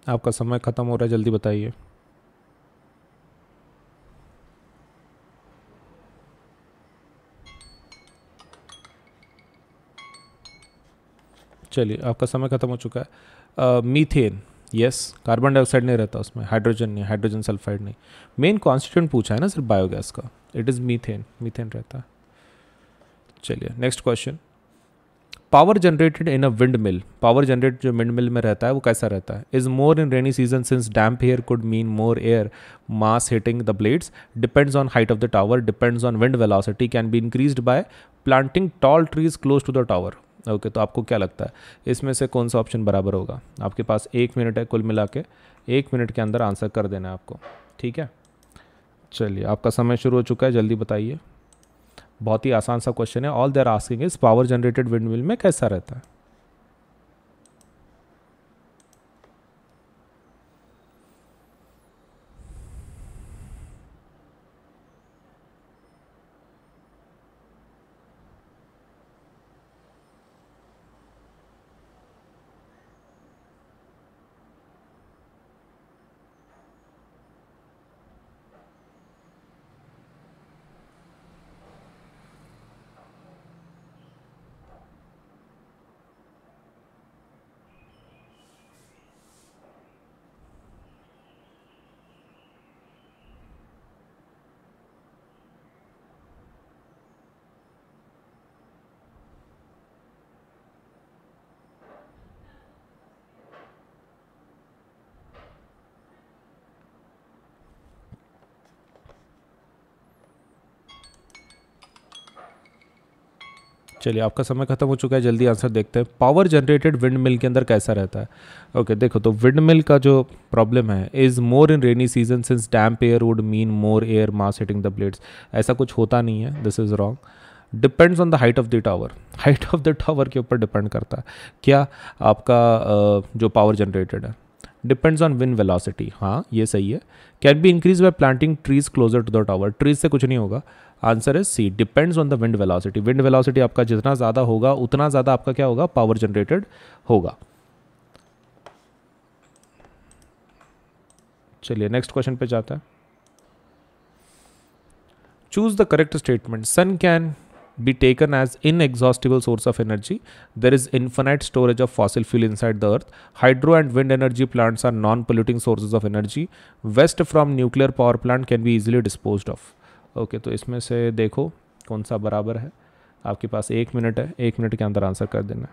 आपका समय ख़त्म हो रहा है, जल्दी बताइए। चलिए, आपका समय ख़त्म हो चुका है। मीथेन, यस, कार्बन डाइऑक्साइड नहीं रहता उसमें, हाइड्रोजन नहीं, हाइड्रोजन सल्फाइड नहीं। मेन कॉन्स्टिट्यूएंट पूछा है ना सिर्फ बायोगैस का, इट इज़ मीथेन, मीथेन रहता है। चलिए next question. Power generated in a windmill, power generate जो विंड मिल में रहता है वो कैसा रहता है? Is more in rainy season since damp air could mean more air mass hitting the blades, depends on height of the tower, depends on wind velocity, can be increased by planting tall trees close to the tower. Okay, तो आपको क्या लगता है इसमें से कौन सा option बराबर होगा? आपके पास 1 मिनट है कुल मिला के, 1 मिनट के अंदर आंसर कर देना है आपको, ठीक है? चलिए, आपका समय शुरू हो चुका है, जल्दी बताइए। बहुत ही आसान सा क्वेश्चन है। All they are asking is power generated windmill में कैसा रहता है? चलिए, आपका समय खत्म हो चुका है, जल्दी आंसर देखते हैं। पावर जनरेटेड विंड मिल के अंदर कैसा रहता है? ओके, देखो तो विंड मिल का जो प्रॉब्लम है, is more in rainy season since damp air would mean more air mass hitting the blades. ऐसा कुछ होता नहीं है, this is wrong. Depends on the height of the tower, height of the tower के ऊपर depend करता है क्या आपका जो पावर जनरेटेड है। डिपेंड्स ऑन विंड वेलोसिटी, हाँ ये सही है। Can be increase by planting trees closer to the tower, trees से कुछ नहीं होगा। Answer is C, depends on the wind velocity. Wind velocity आपका जितना ज़्यादा होगा उतना ज़्यादा आपका क्या होगा, पावर जनरेटेड होगा। चलिए नेक्स्ट क्वेश्चन पे जाता है। Choose the correct statement. Sun can be taken as inexhaustible source of energy. There is infinite storage of fossil fuel inside the earth. Hydro and wind energy plants are non-polluting sources of energy. Waste from nuclear power plant can be easily disposed of. Okay, तो इसमें से देखो कौन सा बराबर है। आपके पास 1 मिनट है, 1 मिनट के अंदर आंसर कर देना।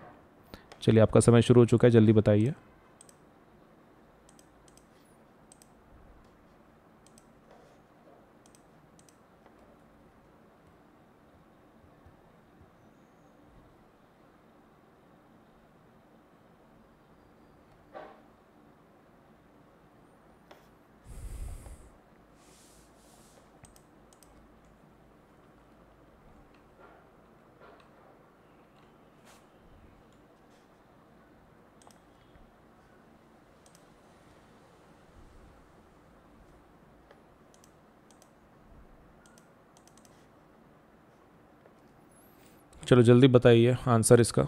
चलिए, आपका समय शुरू हो चुका है, जल्दी बताइए। चलो जल्दी बताइए आंसर इसका।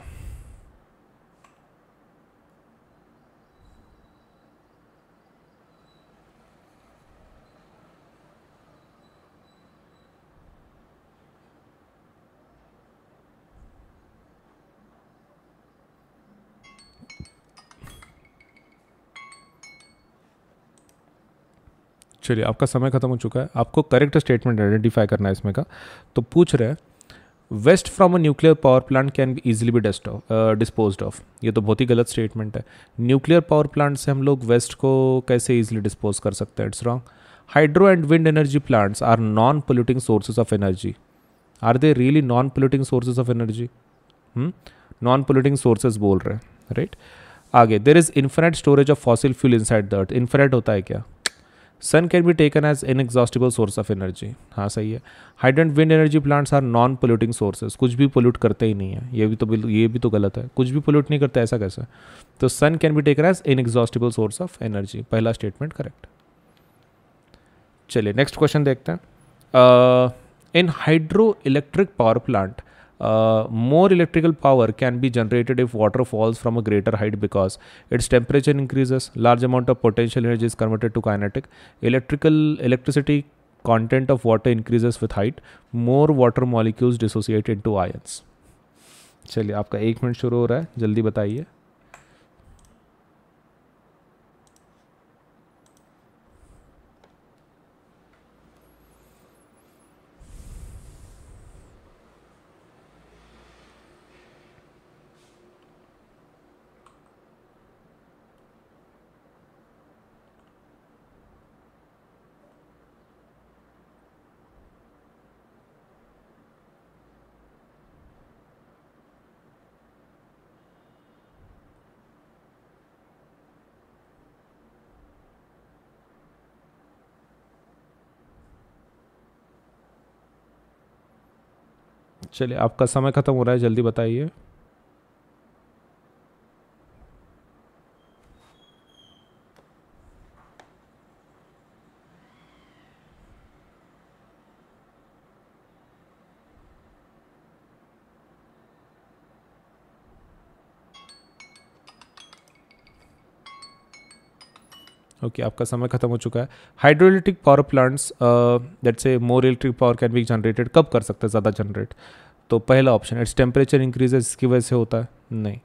चलिए, आपका समय खत्म हो चुका है, आपको करेक्ट स्टेटमेंट आइडेंटिफाई करना है इसमें का। तो पूछ रहे हैं waste from a nuclear power plant can be easily be disposed of. ये तो बहुत ही गलत स्टेटमेंट है। न्यूक्लियर पावर प्लांट से हम लोग वेस्ट को कैसे इजीली डिस्पोज कर सकते हैं? It's wrong. Hydro and wind energy plants are non polluting sources of energy. Are they really non polluting sources of energy? Non polluting sources बोल रहे हैं, राइट? आगे, there is infinite storage of fossil fuel inside the earth. Infinite होता है क्या? Sun can be taken as inexhaustible source of energy, हाँ सही है। Hydro and wind energy plants are non polluting sources, कुछ भी पोल्यूट करते ही नहीं है। ये भी तो गलत है, कुछ भी पोल्यूट नहीं करता, ऐसा कैसे? तो sun can be taken as inexhaustible source of energy, पहला स्टेटमेंट करेक्ट। चलिए नेक्स्ट क्वेश्चन देखते हैं। In hydroelectric power plant More electrical power can be generated if water falls from a greater height because its temperature increases. Large amount of potential energy is converted to kinetic. Electricity content of water increases with height. More water molecules dissociate into ions. चलिए आपका 1 minute शुरू हो रहा है, जल्दी बताइए. चलिए आपका समय ख़त्म हो रहा है, जल्दी बताइए. ओके आपका समय खत्म हो चुका है. हाइड्रोइलेक्ट्रिक पावर प्लांट्स दैट से more electric power can be generated, कब कर सकते हैं ज़्यादा जनरेट? तो पहला ऑप्शन इट्स टेम्परेचर इंक्रीजेस, इसकी वजह से होता है. नहीं.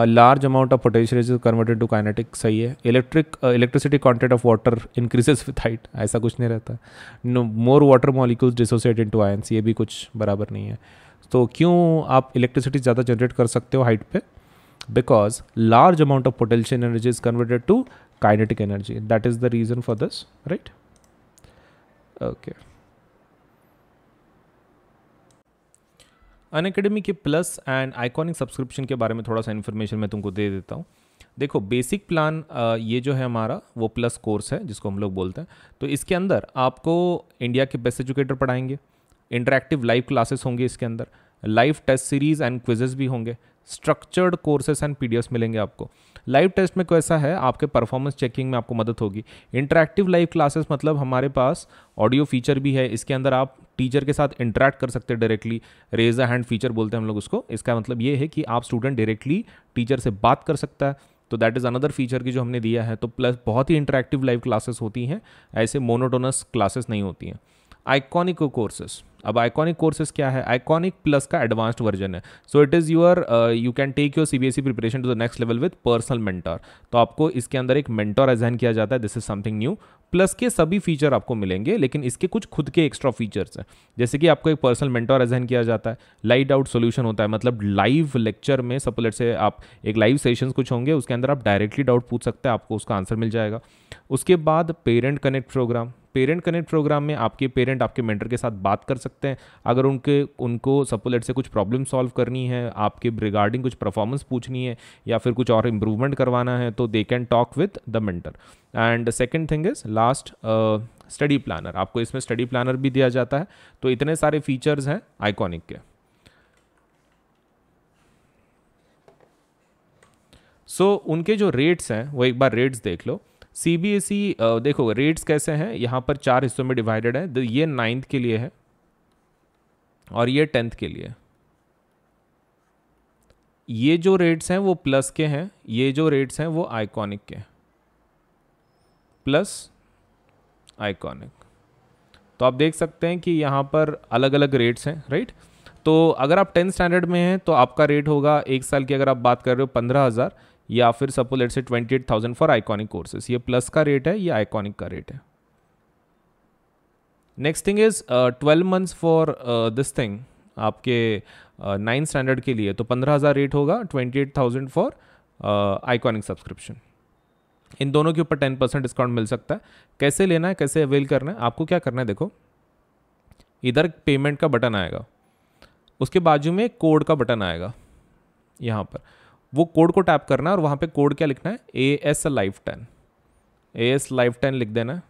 Large amount of potential is converted to kinetic, सही है. Electricity content of water increases with height, ऐसा कुछ नहीं रहता. No. More water molecules dissociate into ions, ये भी कुछ बराबर नहीं है. तो क्यों आप इलेक्ट्रिसिटी ज़्यादा जनरेट कर सकते हो हाइट पे? Because large amount of potential energy is converted to kinetic energy. That is the reason for this, right? Okay. Unacademy के प्लस एंड आइकॉनिक सब्सक्रिप्शन के बारे में थोड़ा सा इन्फॉर्मेशन मैं तुमको दे देता हूँ. देखो बेसिक प्लान ये जो है हमारा वो प्लस कोर्स है जिसको हम लोग बोलते हैं. तो इसके अंदर आपको इंडिया के बेस्ट एजुकेटर पढ़ाएंगे, इंटरैक्टिव लाइव क्लासेस होंगे इसके अंदर, live test series and quizzes भी होंगे, स्ट्रक्चर्ड कोर्सेस एंड पीडीएफ्स मिलेंगे आपको. लाइव टेस्ट में कैसा है, आपके परफॉर्मेंस चेकिंग में आपको मदद होगी. इंटरैक्टिव लाइव क्लासेस मतलब हमारे पास ऑडियो फीचर भी है, इसके अंदर आप टीचर के साथ इंटरैक्ट कर सकते हैं directly. Raise a hand feature बोलते हैं हम लोग उसको. इसका मतलब ये है कि आप स्टूडेंट डायरेक्टली टीचर से बात कर सकता है. तो दैट इज़ अनदर फीचर की जो हमने दिया है. तो प्लस बहुत ही इंटरैक्टिव लाइव क्लासेस होती हैं, ऐसे मोनोटोनस क्लासेस नहीं होती हैं. आइकॉनिक कोर्सेस, अब आइकॉनिक कोर्सेज क्या है? आइकॉनिक प्लस का एडवांस्ड वर्जन है. So it is your you can take your CBSE preparation to the next level with personal mentor. तो आपको इसके अंदर एक मेंटर असाइन किया जाता है. This is something new. Plus के सभी फीचर आपको मिलेंगे, लेकिन इसके कुछ खुद के एक्स्ट्रा फीचर्स हैं. जैसे कि आपको एक पर्सनल मेंटर असाइन किया जाता है. लाइव डाउट सोल्यूशन होता है, मतलब लाइव लेक्चर में सपोज से आप एक लाइव सेशंस कुछ होंगे, उसके अंदर आप डायरेक्टली डाउट पूछ सकते हैं, आपको उसका आंसर मिल जाएगा. उसके बाद parent connect programme. Parent connect programme में आपके पेरेंट आपके मेंटर के साथ बात कर सकते हैं. अगर उनको सपोज से कुछ प्रॉब्लम सॉल्व करनी है, आपके रिगार्डिंग कुछ परफॉर्मेंस पूछनी है या फिर कुछ और इम्प्रूवमेंट करवाना है, तो they can talk with the mentor. And second thing is last study planner. आपको इसमें स्टडी प्लानर भी दिया जाता है. तो इतने सारे फीचर्स हैं आइकॉनिक के. सो उनके जो रेट्स हैं वो एक बार रेट्स देख लो. सीबीएसई देखो रेट्स कैसे हैं, यहाँ पर 4 हिस्सों में डिवाइडेड है. ये 9th के लिए है और ये 10th के लिए. ये जो रेट्स हैं वो प्लस के हैं, ये जो रेट्स हैं वो आइकॉनिक के. Plus iconic. तो आप देख सकते हैं कि यहाँ पर अलग अलग रेट्स हैं, राइट. तो अगर आप 10th स्टैंडर्ड में हैं तो आपका रेट होगा एक साल की, अगर आप बात कर रहे हो 15,000 या फिर suppose let's say 28,000 for iconic courses. ये प्लस का रेट है, ये आइकॉनिक का रेट है. Next thing is 12 months for this thing आपके 9th स्टैंडर्ड के लिए. तो 15,000 रेट होगा, 28,000 फॉर आइकॉनिक सब्सक्रिप्शन. इन दोनों के ऊपर 10% डिस्काउंट मिल सकता है. कैसे लेना है, कैसे अवेल करना है, आपको क्या करना है, देखो इधर पेमेंट का बटन आएगा, उसके बाजू में कोड का बटन आएगा. यहाँ पर वो कोड को टैप करना है और वहाँ पे कोड क्या लिखना है, AS Live 10. AS Live 10 लिख देना है.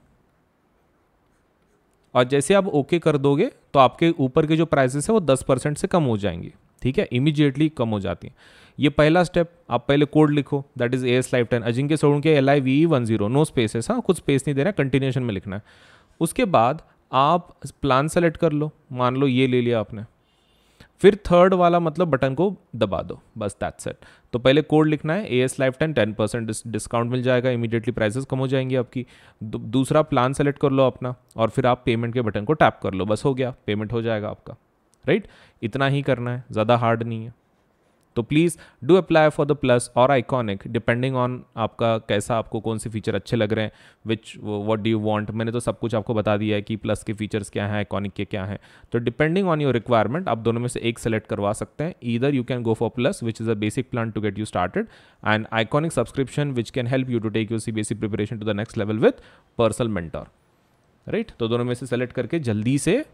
और जैसे आप ओके कर दोगे तो आपके ऊपर के जो प्राइसेस है वो 10% से कम हो जाएंगी. ठीक है, इमीडिएटली कम हो जाती है. ये पहला स्टेप. आप पहले कोड लिखो, that is AS Live 10 Ajinkya Solanke LIVE10, no spaces. हाँ, कुछ स्पेस नहीं देना, कंटिन्यूएशन में लिखना है. उसके बाद आप प्लान सेलेक्ट कर लो. मान लो ये ले लिया आपने. फिर थर्ड वाला मतलब बटन को दबा दो, बस दैट्स इट। तो पहले कोड लिखना है AS Lifetime 10% डिस्काउंट मिल जाएगा, इमीडिएटली प्राइसेस कम हो जाएंगी आपकी। दूसरा प्लान सेलेक्ट कर लो अपना और फिर आप पेमेंट के बटन को टैप कर लो, बस हो गया, पेमेंट हो जाएगा आपका, राइट। इतना ही करना है, ज़्यादा हार्ड नहीं है। तो please do apply for the plus और आइकॉनिक डिपेंडिंग ऑन आपका कैसा, आपको कौन से फीचर अच्छे लग रहे हैं, विच व्हाट डू यू वांट। मैंने तो सब कुछ आपको बता दिया है कि प्लस के फीचर्स क्या हैं, आइकॉनिक के क्या हैं। तो डिपेंडिंग ऑन योर रिक्वायरमेंट आप दोनों में से एक सेलेक्ट करवा सकते हैं। Either you can go for plus which is a basic plan to get you started, and iconic subscription which can help you to take your CBSE preparation to the next level with personal mentor, right. तो दोनों में से select करके जल्दी से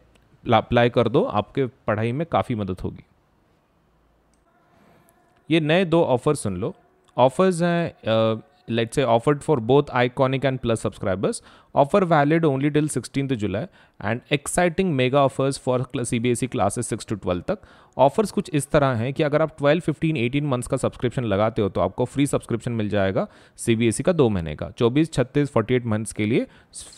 apply कर दो, आपके पढ़ाई में काफ़ी मदद होगी। ये नए 2 ऑफर सुन लो। ऑफर्स हैं, let's say offered for both iconic and plus subscribers, offer valid only till 16 July, and exciting mega offers for CBSE classes 6 to 12 तक। ऑफर्स कुछ इस तरह हैं कि अगर आप 12, 15, 18 मंथ्स का सब्सक्रिप्शन लगाते हो तो आपको फ्री सब्सक्रिप्शन मिल जाएगा CBSE का 2 महीने का, 24, 36, 48 मंथ्स के लिए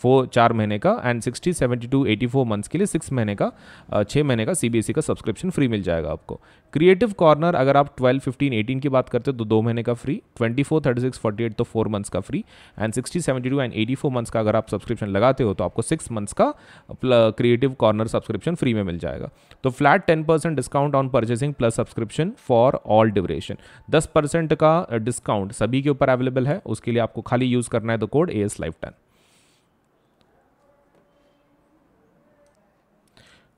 4 महीने का, एंड 60, 72, 84 मंथ्स के लिए 6 महीने का 6 महीने का CBSE का सब्सक्रिप्शन फ्री मिल जाएगा आपको। क्रिएटिव कॉर्नर अगर आप 12, 15, 18 की बात करते हो तो 2 महीने का फ्री, 24, 36, 48 तो 4 मंथ्स का फ्री, एंड 60, 72 एंड 84 मंथ्स का अगर आप सब्सक्रिप्शन लगाते हो तो आपको 6 मंथ्स का क्रिएटिव कॉर्नर सब्सक्रिप्शन फ्री में मिल जाएगा। तो flat 10% discount on purchasing plus subscription for all duration, 10% का डिस्काउंट सभी के ऊपर अवेलेबल है। उसके लिए आपको खाली यूज करना है the code AS Lifetime।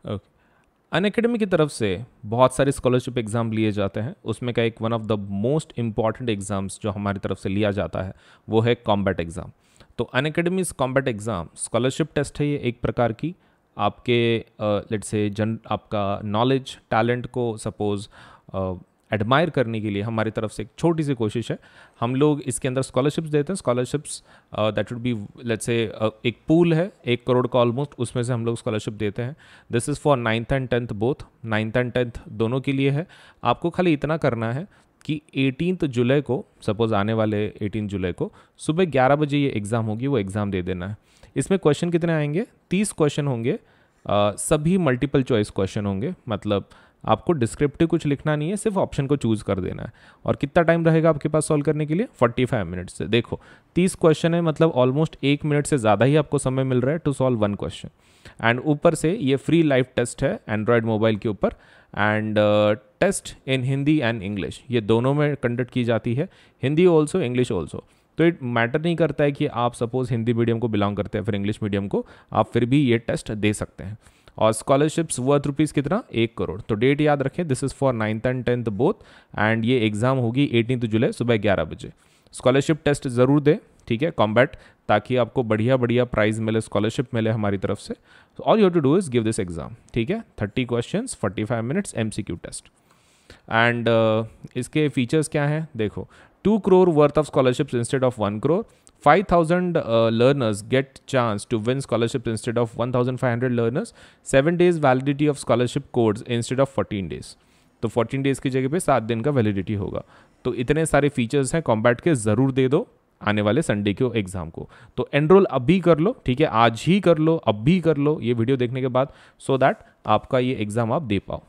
Okay, Unacademy की तरफ से बहुत सारे स्कॉलरशिप एग्ज़ाम लिए जाते हैं, उसमें का एक one of the most important exams जो हमारी तरफ से लिया जाता है वो है कॉम्बैट एग्ज़ाम। तो Unacademy combat exam scholarship test है, ये एक प्रकार की आपके लेट्स से आपका नॉलेज टैलेंट को सपोज एडमायर करने के लिए हमारी तरफ से एक छोटी सी कोशिश है। हम लोग इसके अंदर स्कॉलरशिप्स देते हैं। Scholarships that would be let's say एक पूल है 1 करोड़ का ऑलमोस्ट, उसमें से हम लोग स्कॉलरशिप देते हैं। This is for 9th and 10th both, 9th and 10th दोनों के लिए है। आपको खाली इतना करना है कि 18 जुलाई को, सपोज आने वाले 18 जुलाई को सुबह 11 बजे ये एग्ज़ाम होगी, वो एग्ज़ाम दे देना है। इसमें क्वेश्चन कितने आएंगे? 30 क्वेश्चन होंगे, सभी मल्टीपल चॉइस क्वेश्चन होंगे, मतलब आपको डिस्क्रिप्टिव कुछ लिखना नहीं है, सिर्फ ऑप्शन को चूज़ कर देना है। और कितना टाइम रहेगा आपके पास सॉल्व करने के लिए? 45 मिनट्स से। देखो 30 क्वेश्चन है, मतलब ऑलमोस्ट 1 मिनट से ज़्यादा ही आपको समय मिल रहा है टू सॉल्व 1 क्वेश्चन। एंड ऊपर से ये फ्री लाइव टेस्ट है एंड्रॉयड मोबाइल के ऊपर, and test in Hindi and English, ये दोनों में कंडक्ट की जाती है, हिंदी ऑल्सो इंग्लिश ऑल्सो। तो इट मैटर नहीं करता है कि आप सपोज हिंदी मीडियम को बिलोंग करते हैं फिर इंग्लिश मीडियम को, आप फिर भी ये टेस्ट दे सकते हैं। और स्कॉलरशिप्स वर्थ रुपीज़ कितना? 1 करोड़। तो डेट याद रखें, this is for 9th and 10th both, and ये एग्ज़ाम होगी 18 जुलाई सुबह 11 बजे। स्कॉलरशिप टेस्ट ज़रूर दें, ठीक है, कॉम्बैट, ताकि आपको बढ़िया बढ़िया प्राइज़ मिले, स्कॉलरशिप मिले हमारी तरफ से। All you have to do is give this exam, ठीक है। 30 questions, 45 minutes, MCQ test. And इसके फीचर्स क्या हैं देखो, 2 crore worth of scholarships instead of 1 crore, 5,000 learners get chance to win scholarships instead of 1,500 learners, 7 days validity of scholarship codes instead of 14 days। तो 14 days की जगह पे 7 दिन का वैलिडिटी होगा। तो इतने सारे फीचर्स हैं कॉम्बैट के, ज़रूर दे दो आने वाले संडे के एग्ज़ाम को। तो एनरोल अभी कर लो, ठीक है, आज ही कर लो, अब भी कर लो ये वीडियो देखने के बाद, सो दैट आपका ये एग्ज़ाम आप दे पाओ।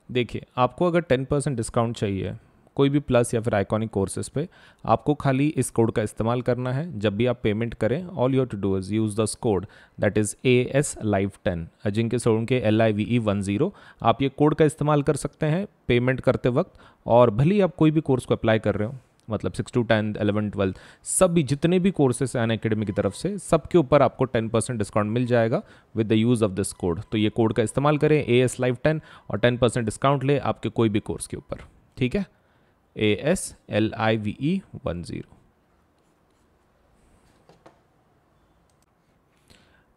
देखिए, आपको अगर 10% डिस्काउंट चाहिए कोई भी प्लस या फिर आइकॉनिक कोर्सेज पे, आपको खाली इस कोड का इस्तेमाल करना है। जब भी आप पेमेंट करें, all you have to do is use this code that is AS Live10, Ajinkya Solanke LIVE10। आप ये कोड का इस्तेमाल कर सकते हैं पेमेंट करते वक्त, और भले ही आप कोई भी कोर्स को अप्लाई कर रहे हो, मतलब 6 to 10, 11, 12 सभी जितने भी कोर्सेस हैं अनअकैडमी की तरफ से, सबके ऊपर आपको 10% डिस्काउंट मिल जाएगा with the use of this code. तो ये कोड का इस्तेमाल करें AS Live10 और 10% डिस्काउंट ले आपके कोई भी कोर्स के ऊपर, ठीक है। AS LIVE10।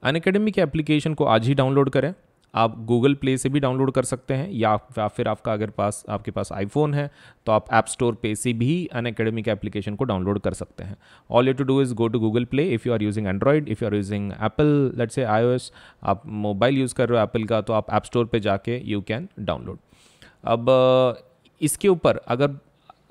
अनअकैडमी के एप्लीकेशन को आज ही डाउनलोड करें। आप गूगल प्ले से भी डाउनलोड कर सकते हैं, या फिर आपके पास आईफोन है तो आप ऐप स्टोर पे से भी अनअकैडमी के एप्लीकेशन को डाउनलोड कर सकते हैं। All you to do is go to Google Play if you are using Android, if you are using Apple let's say iOS, आप मोबाइल यूज़ कर रहे हो एप्पल का, तो आप ऐप स्टोर पे जाके यू कैन डाउनलोड। अब इसके ऊपर अगर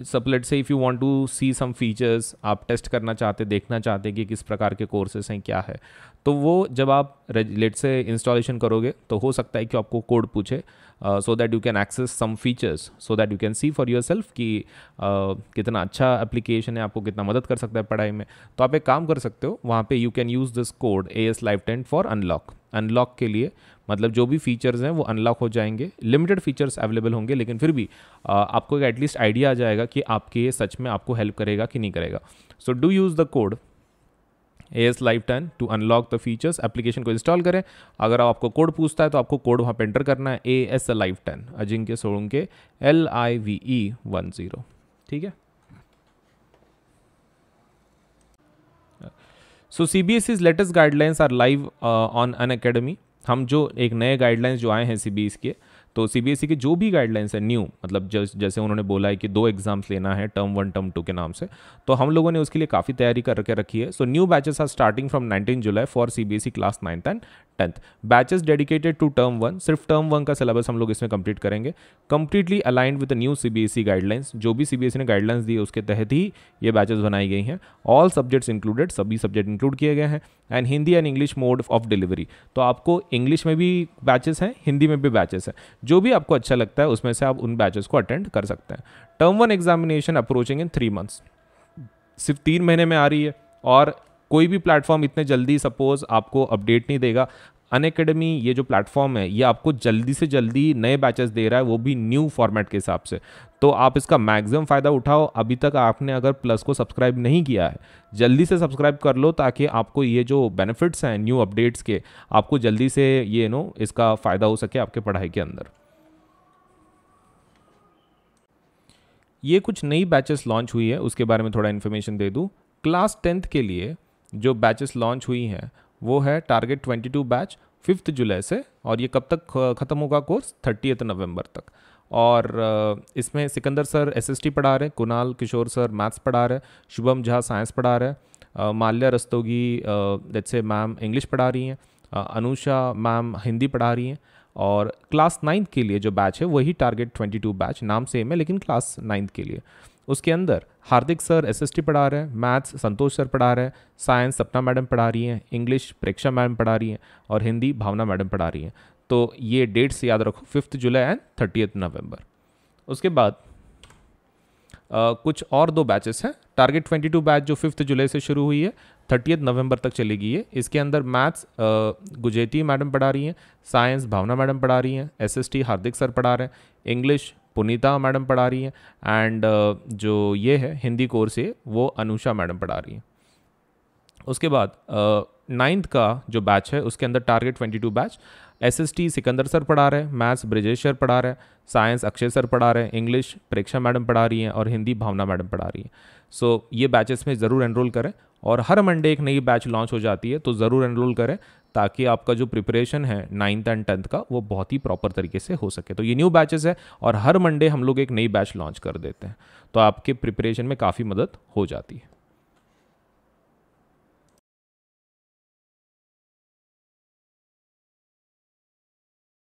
सब let's say if you want to see some features, आप टेस्ट करना चाहते, देखना चाहते कि किस प्रकार के कोर्सेस हैं क्या है, तो वो जब आप लेट से इंस्टॉलेशन करोगे तो हो सकता है कि आपको कोड पूछे, so that you can access some features, so that you can see for yourself कि कितना अच्छा एप्लीकेशन है, आपको कितना मदद कर सकता है पढ़ाई में। तो आप एक काम कर सकते हो, वहाँ पे you can use this code AS Live 10 for unlock के लिए, मतलब जो भी फीचर्स हैं वो अनलॉक हो जाएंगे। लिमिटेड फीचर्स अवेलेबल होंगे, लेकिन फिर भी आपको एक एटलीस्ट आइडिया आ जाएगा कि आपके ये सच में आपको हेल्प करेगा कि नहीं करेगा। So do use the code AS Live 10 to unlock the features. Application को इंस्टॉल करें, अगर आपको कोड पूछता है तो आपको कोड वहाँ पे एंटर करना है AS Live 10 Ajinkya Solanke LIVE10, ठीक है। So CBSE's latest guidelines are live on Unacademy. हम जो एक नए गाइडलाइंस जो आए हैं CBSE के, तो CBSE के जो भी गाइडलाइंस है न्यू, मतलब जैसे उन्होंने बोला है कि 2 एग्जाम्स लेना है टर्म 1 टर्म 2 के नाम से, तो हम लोगों ने उसके लिए काफ़ी तैयारी करके रखी है। So new batches are starting from 19 July for CBSE class 9th and 10th। Batches dedicated to term 1, सिर्फ टर्म 1 का सिलेबस हम लोग इसमें कंप्लीट करेंगे, completely aligned with the new CBSE guidelines. जो भी CBSE ने गाइडलाइंस दी है उसके तहत ही ये बैचेस बनाई गई हैं। ऑल सब्जेक्ट्स इंक्लूडेड, सभी सब्जेक्ट इंक्लूड किए गए हैं। And Hindi and English mode of delivery, तो आपको इंग्लिश में भी बैचेस हैं, हिंदी में भी बैचेस हैं, जो भी आपको अच्छा लगता है उसमें से आप उन बैचेस को अटेंड कर सकते हैं। टर्म 1 एग्जामिनेशन अप्रोचिंग इन 3 मंथ्स, सिर्फ 3 महीने में आ रही है, और कोई भी प्लेटफॉर्म इतने जल्दी सपोज आपको अपडेट नहीं देगा। अनअकैडमी ये जो प्लेटफॉर्म है ये आपको जल्दी से जल्दी नए बैचेस दे रहा है, वो भी न्यू फॉर्मेट के हिसाब से, तो आप इसका मैक्सिमम फ़ायदा उठाओ। अभी तक आपने अगर प्लस को सब्सक्राइब नहीं किया है, जल्दी से सब्सक्राइब कर लो, ताकि आपको ये जो बेनिफिट्स हैं न्यू अपडेट्स के, आपको जल्दी से ये इसका फ़ायदा हो सके आपके पढ़ाई के अंदर। ये कुछ नई बैचेस लॉन्च हुई है, उसके बारे में थोड़ा इन्फॉर्मेशन दे दूँ। क्लास 10th के लिए जो बैचेस लॉन्च हुई हैं वो है टारगेट 22 बैच 5 जुलाई से, और ये कब तक ख़त्म होगा कोर्स? 30 नवंबर तक। और इसमें सिकंदर सर SST पढ़ा रहे हैं, कुणाल किशोर सर मैथ्स पढ़ा रहे हैं, शुभम झा साइंस पढ़ा रहे हैं, Mallya Rastogi let's say ma'am English पढ़ा रही हैं, अनुषा मैम हिंदी पढ़ा रही हैं। और क्लास 9th के लिए जो बैच है वही टारगेट 22 बैच, नाम सेम है लेकिन क्लास 9th के लिए। उसके अंदर हार्दिक सर SST पढ़ा रहे हैं, मैथ्स संतोष सर पढ़ा रहे हैं, साइंस सपना मैडम पढ़ा रही हैं, इंग्लिश प्रेक्षा मैडम पढ़ा रही हैं, और हिंदी भावना मैडम पढ़ा रही हैं। तो ये डेट्स याद रखो, 5 जुलाई एंड 30 नवंबर। उसके बाद कुछ और 2 बैचेस हैं। टारगेट 22 बैच जो 5 जुलाई से शुरू हुई है 30 नवंबर तक चलेगी ये। इसके अंदर मैथ्स गुजेती मैडम पढ़ा रही हैं, साइंस भावना मैडम पढ़ा रही हैं, SST हार्दिक सर पढ़ा रहे हैं, इंग्लिश पुनीता मैडम पढ़ा रही हैं, एंड जो ये है हिंदी कोर्स है वो अनुषा मैडम पढ़ा रही हैं। उसके बाद 9th का जो बैच है उसके अंदर target 22 batch SST Sikandar sir पढ़ा रहे हैं, मैथ्स ब्रिजेश सर पढ़ा रहे हैं, साइंस अक्षय सर पढ़ा रहे हैं, इंग्लिश प्रेक्षा मैडम पढ़ा रही हैं, और हिंदी भावना मैडम पढ़ा रही हैं। सो ये बैचेस में ज़रूर एनरोल करें, और हर मंडे एक नई बैच लॉन्च हो जाती है, तो ज़रूर एनरोल करें, ताकि आपका जो प्रिपरेशन है 9th एंड 10th का वो बहुत ही प्रॉपर तरीके से हो सके। तो ये न्यू बैचेस है, और हर मंडे हम लोग एक नई बैच लॉन्च कर देते हैं, तो आपके प्रिपरेशन में काफ़ी मदद हो जाती है।